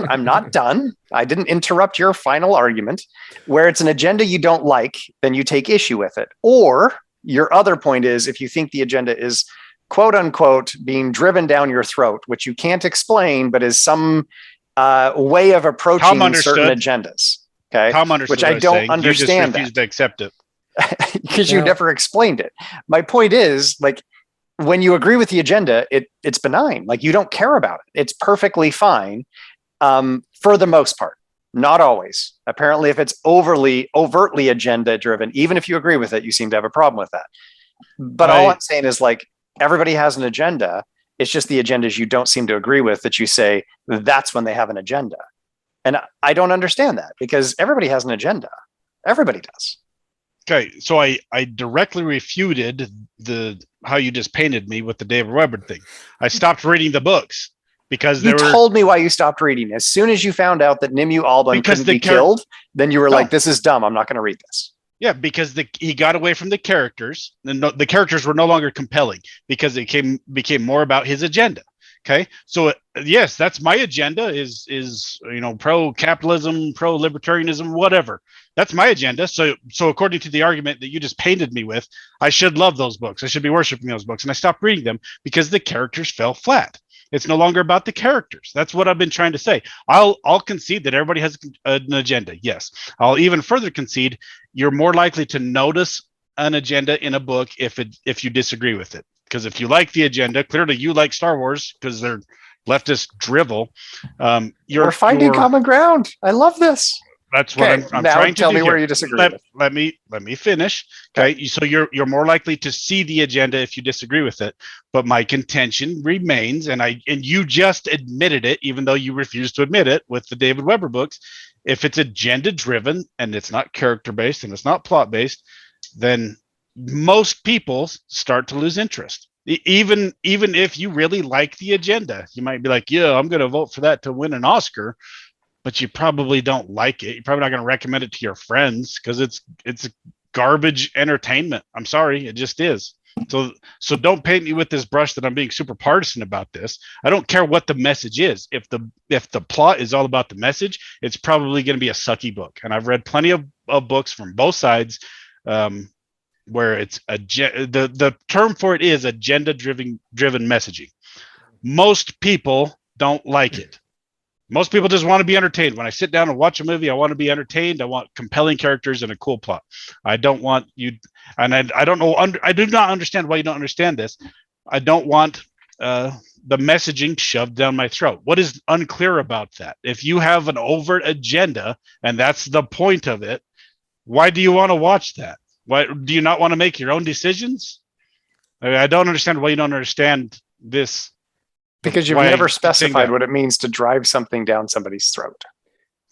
I'm not done. I didn't interrupt your final argument. Where it's an agenda you don't like, then you take issue with it. Or your other point is, if you think the agenda is quote unquote being driven down your throat, which you can't explain, but is some way of approaching certain agendas. Okay. Tom understood, which I don't understand. You just refused to accept it because you never explained it. My point is, like, when you agree with the agenda, it's benign. Like, you don't care about it. It's perfectly fine for the most part. Not always. Apparently, if it's overtly agenda driven, even if you agree with it, you seem to have a problem with that. But all I'm saying is, like, everybody has an agenda. It's just the agendas you don't seem to agree with that you say that's when they have an agenda. And I don't understand that, because everybody has an agenda. Everybody does. Okay, so I directly refuted how you just painted me with the David Weber thing. I stopped reading the books because you told me why you stopped reading. As soon as you found out that Nimue Alban couldn't be killed, then you were like, "This is dumb. I'm not going to read this." Yeah, because he got away from the characters, and the characters were no longer compelling because it became more about his agenda. Okay, so yes, that's my agenda is pro-capitalism, pro-libertarianism, whatever. That's my agenda. So according to the argument that you just painted me with, I should love those books. I should be worshiping those books, and I stopped reading them because the characters fell flat. It's no longer about the characters. That's what I've been trying to say. I'll concede that everybody has an agenda. Yes, I'll even further concede you're more likely to notice an agenda in a book if you disagree with it. Because if you like the agenda, clearly you like Star Wars because they're leftist drivel. We're finding common ground. I love this. That's what I'm now trying to tell do me here. where you disagree with. Let me finish. Okay. So you're more likely to see the agenda if you disagree with it. But my contention remains, and you just admitted it, even though you refused to admit it with the David Weber books. If it's agenda driven and it's not character based and it's not plot based, then most people start to lose interest. Even if you really like the agenda, you might be like, yeah, I'm going to vote for that to win an Oscar, but you probably don't like it. You're probably not going to recommend it to your friends because it's garbage entertainment. I'm sorry, it just is. So don't paint me with this brush that I'm being super partisan about this. I don't care what the message is. If the plot is all about the message, it's probably going to be a sucky book. And I've read plenty of books from both sides where it's the term for it is agenda driven messaging. Most people don't like it. Most people just want to be entertained. When I sit down and watch a movie, I want to be entertained. I want compelling characters and a cool plot. I don't want you, and I don't know. I do not understand why you don't understand this. I don't want the messaging shoved down my throat. What is unclear about that? If you have an overt agenda and that's the point of it, why do you want to watch that? Why do you not want to make your own decisions? I don't understand why you don't understand this. Because you've never specified what it means to drive something down somebody's throat.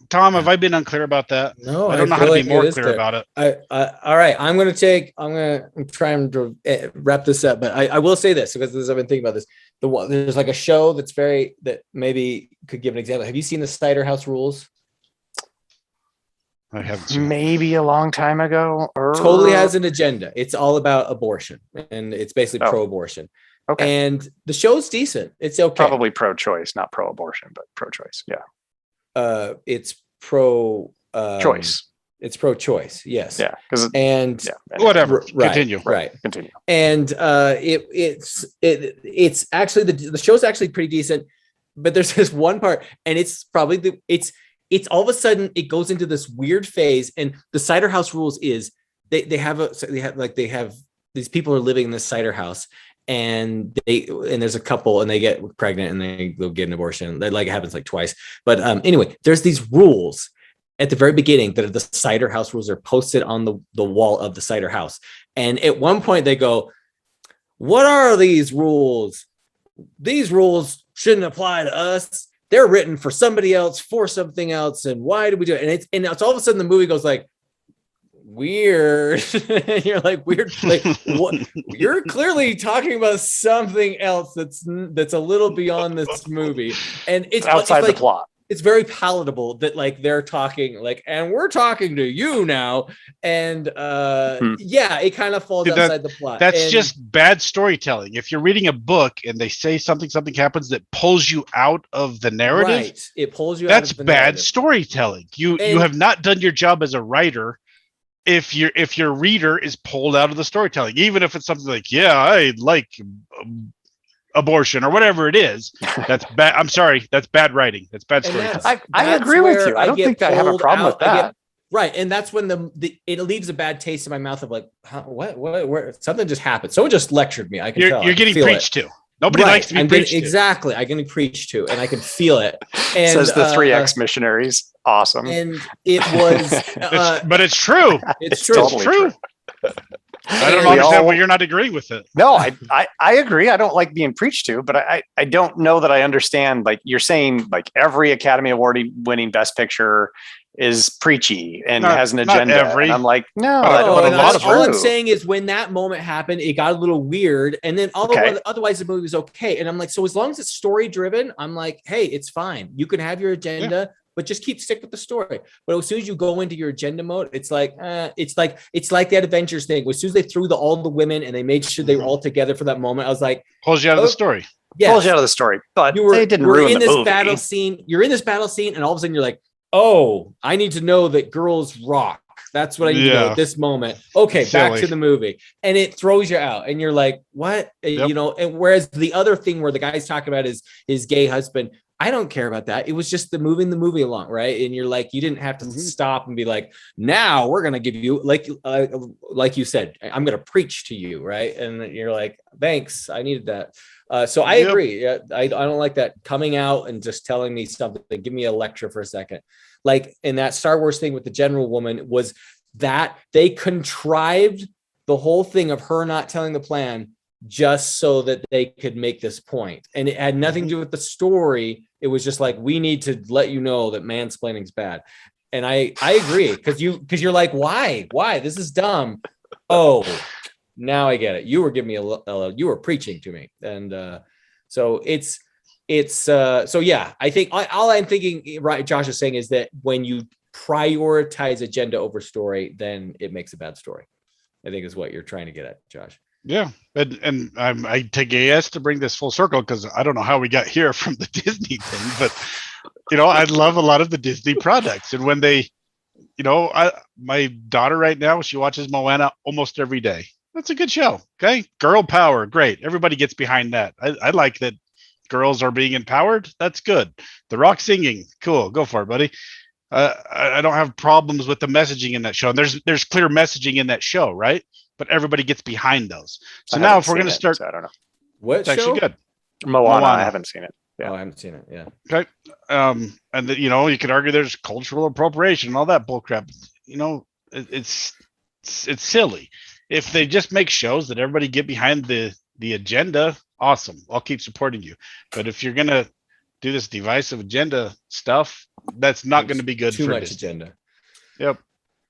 Tom, have I been unclear about that? No, I don't know how to be more clear about it. All right, I'm going to try and wrap this up, but I will say this because I've been thinking about this. There's like a show that maybe could give an example. Have you seen the Cider House Rules? I haven't seen maybe a long time ago. Totally has an agenda. It's all about abortion, and it's basically pro-abortion. Okay. And the show's decent. It's okay. Probably pro-choice, not pro-abortion, but pro-choice. Yeah. It's pro choice. It's pro-choice. Yes. Yeah. And whatever. Right, Continue. Right. Continue. And it's actually the show's actually pretty decent, but there's this one part, and it's probably it's all of a sudden it goes into this weird phase. And the Cider House Rules is they have these people are living in this cider house. And there's a couple and they get pregnant and they'll get an abortion. That it happens twice. But anyway, there's these rules at the very beginning that are the cider house rules are posted on the wall of the cider house. And at one point they go, what are these rules? These rules shouldn't apply to us. They're written for somebody else, for something else. And why do we do it? And it's all of a sudden the movie goes weird. You're weird. What? You're clearly talking about something else that's a little beyond this movie, and it's outside the plot. It's very palatable that they're talking and we're talking to you now, and yeah, it kind of falls outside the plot. That's just bad storytelling. If you're reading a book and they say something happens that pulls you out of the narrative, right? It pulls you. That's out of the bad narrative. Storytelling. You have not done your job as a writer. If your reader is pulled out of the storytelling, even if it's something I like abortion or whatever it is, that's bad. I'm sorry, that's bad writing. That's bad storytelling. I agree with you. I don't think I have a problem with that. Right, and that's when it leaves a bad taste in my mouth of what where something just happened. Someone just lectured me. I can tell. You're getting preached to. Nobody likes to be preached to. Exactly. I'm getting preached to, and I can feel it. And, says the 3X missionaries. Awesome. And it was, but it's true. It's true. Totally true. I don't understand why you're not agreeing with it. No, I agree. I don't like being preached to, but I don't know that I understand. You're saying every Academy Award winning Best Picture is preachy and has an agenda. And I'm no, but a lot of all I'm saying is when that moment happened, it got a little weird. And then otherwise the movie was okay. And I'm so as long as it's story driven, I'm hey, it's fine. You can have your agenda, but just stick with the story. But as soon as you go into your agenda mode, it's like that Avengers thing. As soon as they threw all the women and they made sure they were all together for that moment, I was pulls you out of the story. Yes. Pulls you out of the story. But they didn't ruin the movie. Battle scene. You're in this battle scene, and all of a sudden you're oh, I need to know that girls rock. That's what I need to know at this moment. Okay, back to the movie. And it throws you out. And you're what? Yep. And whereas the other thing where the guy's talking about his gay husband, I don't care about that. It was just moving the movie along, right? And you're like, you didn't have to stop and be like, now we're gonna give you like you said, I'm gonna preach to you, right? And you're like, thanks, I needed that. So I agree. I don't like that coming out and just telling me something. Give me a lecture for a second. Like in that Star Wars thing with the general woman was that they contrived the whole thing of her not telling the plan just so that they could make this point. And it had nothing to do with the story. It was just like, we need to let you know that mansplaining is bad. And I agree, because you're like, why? This is dumb. Oh, now I get it. You were giving me you were preaching to me. And so so yeah, I think all I'm thinking, right, Josh is saying is that when you prioritize agenda over story, then it makes a bad story. I think is what you're trying to get at, Josh. Yeah, and I take AS to bring this full circle, because I don't know how we got here from the Disney thing, but I love a lot of the Disney products, and when they, my daughter right now, she watches Moana almost every day. That's a good show. Okay, girl power, great. Everybody gets behind that. I like that girls are being empowered. That's good. The Rock singing, cool. Go for it, buddy. I don't have problems with the messaging in that show. There's clear messaging in that show, right? But everybody gets behind those. So now if we're going to start, I don't know. What show? Actually good. Moana. I haven't seen it. Yeah. Oh, I haven't seen it. Yeah. Okay. And you could argue there's cultural appropriation and all that bullcrap. It's silly. If they just make shows that everybody get behind the agenda, awesome. I'll keep supporting you. But if you're going to do this divisive agenda stuff, that's not going to be good. Too for much Disney. agenda. Yep.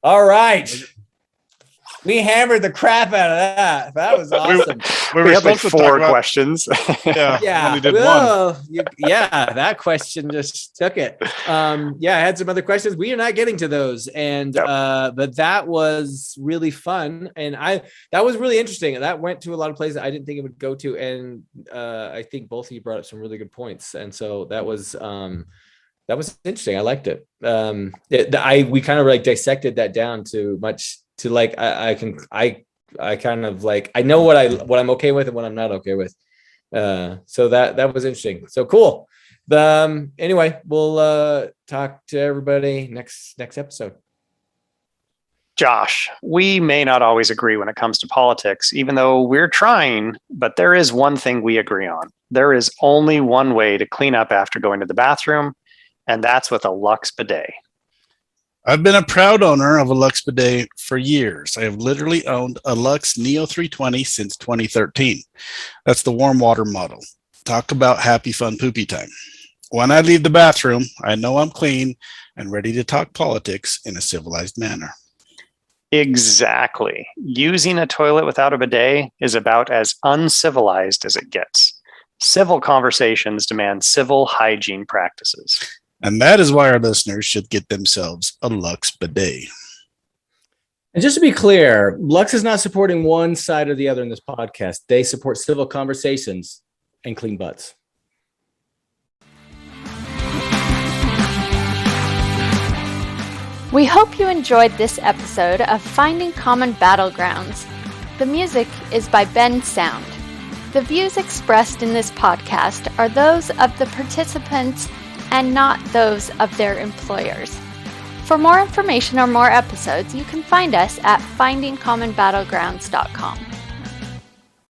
All right. We hammered the crap out of that. That was awesome. We had like 4 questions. Yeah. That question just took it. I had some other questions. We are not getting to those. And but that was really fun. And that was really interesting. That went to a lot of places I didn't think it would go to. And I think both of you brought up some really good points. And so that was interesting. I liked it. We kind of like dissected that down to like I kind of like I know what I'm okay with and what I'm not okay with. So that was interesting. So cool. Anyway, we'll talk to everybody next episode. Josh, we may not always agree when it comes to politics, even though we're trying, but there is one thing we agree on. There is only one way to clean up after going to the bathroom, and that's with a Lux bidet. I've been a proud owner of a Lux bidet for years. I have literally owned a Lux Neo 320 since 2013. That's the warm water model. Talk about happy, fun, poopy time. When I leave the bathroom, I know I'm clean and ready to talk politics in a civilized manner. Exactly. Using a toilet without a bidet is about as uncivilized as it gets. Civil conversations demand civil hygiene practices. And that is why our listeners should get themselves a Lux bidet. And just to be clear, Lux is not supporting one side or the other in this podcast. They support civil conversations and clean butts. We hope you enjoyed this episode of Finding Common Battlegrounds. The music is by Ben Sound. The views expressed in this podcast are those of the participants and not those of their employers. For more information or more episodes, you can find us at findingcommonbattlegrounds.com.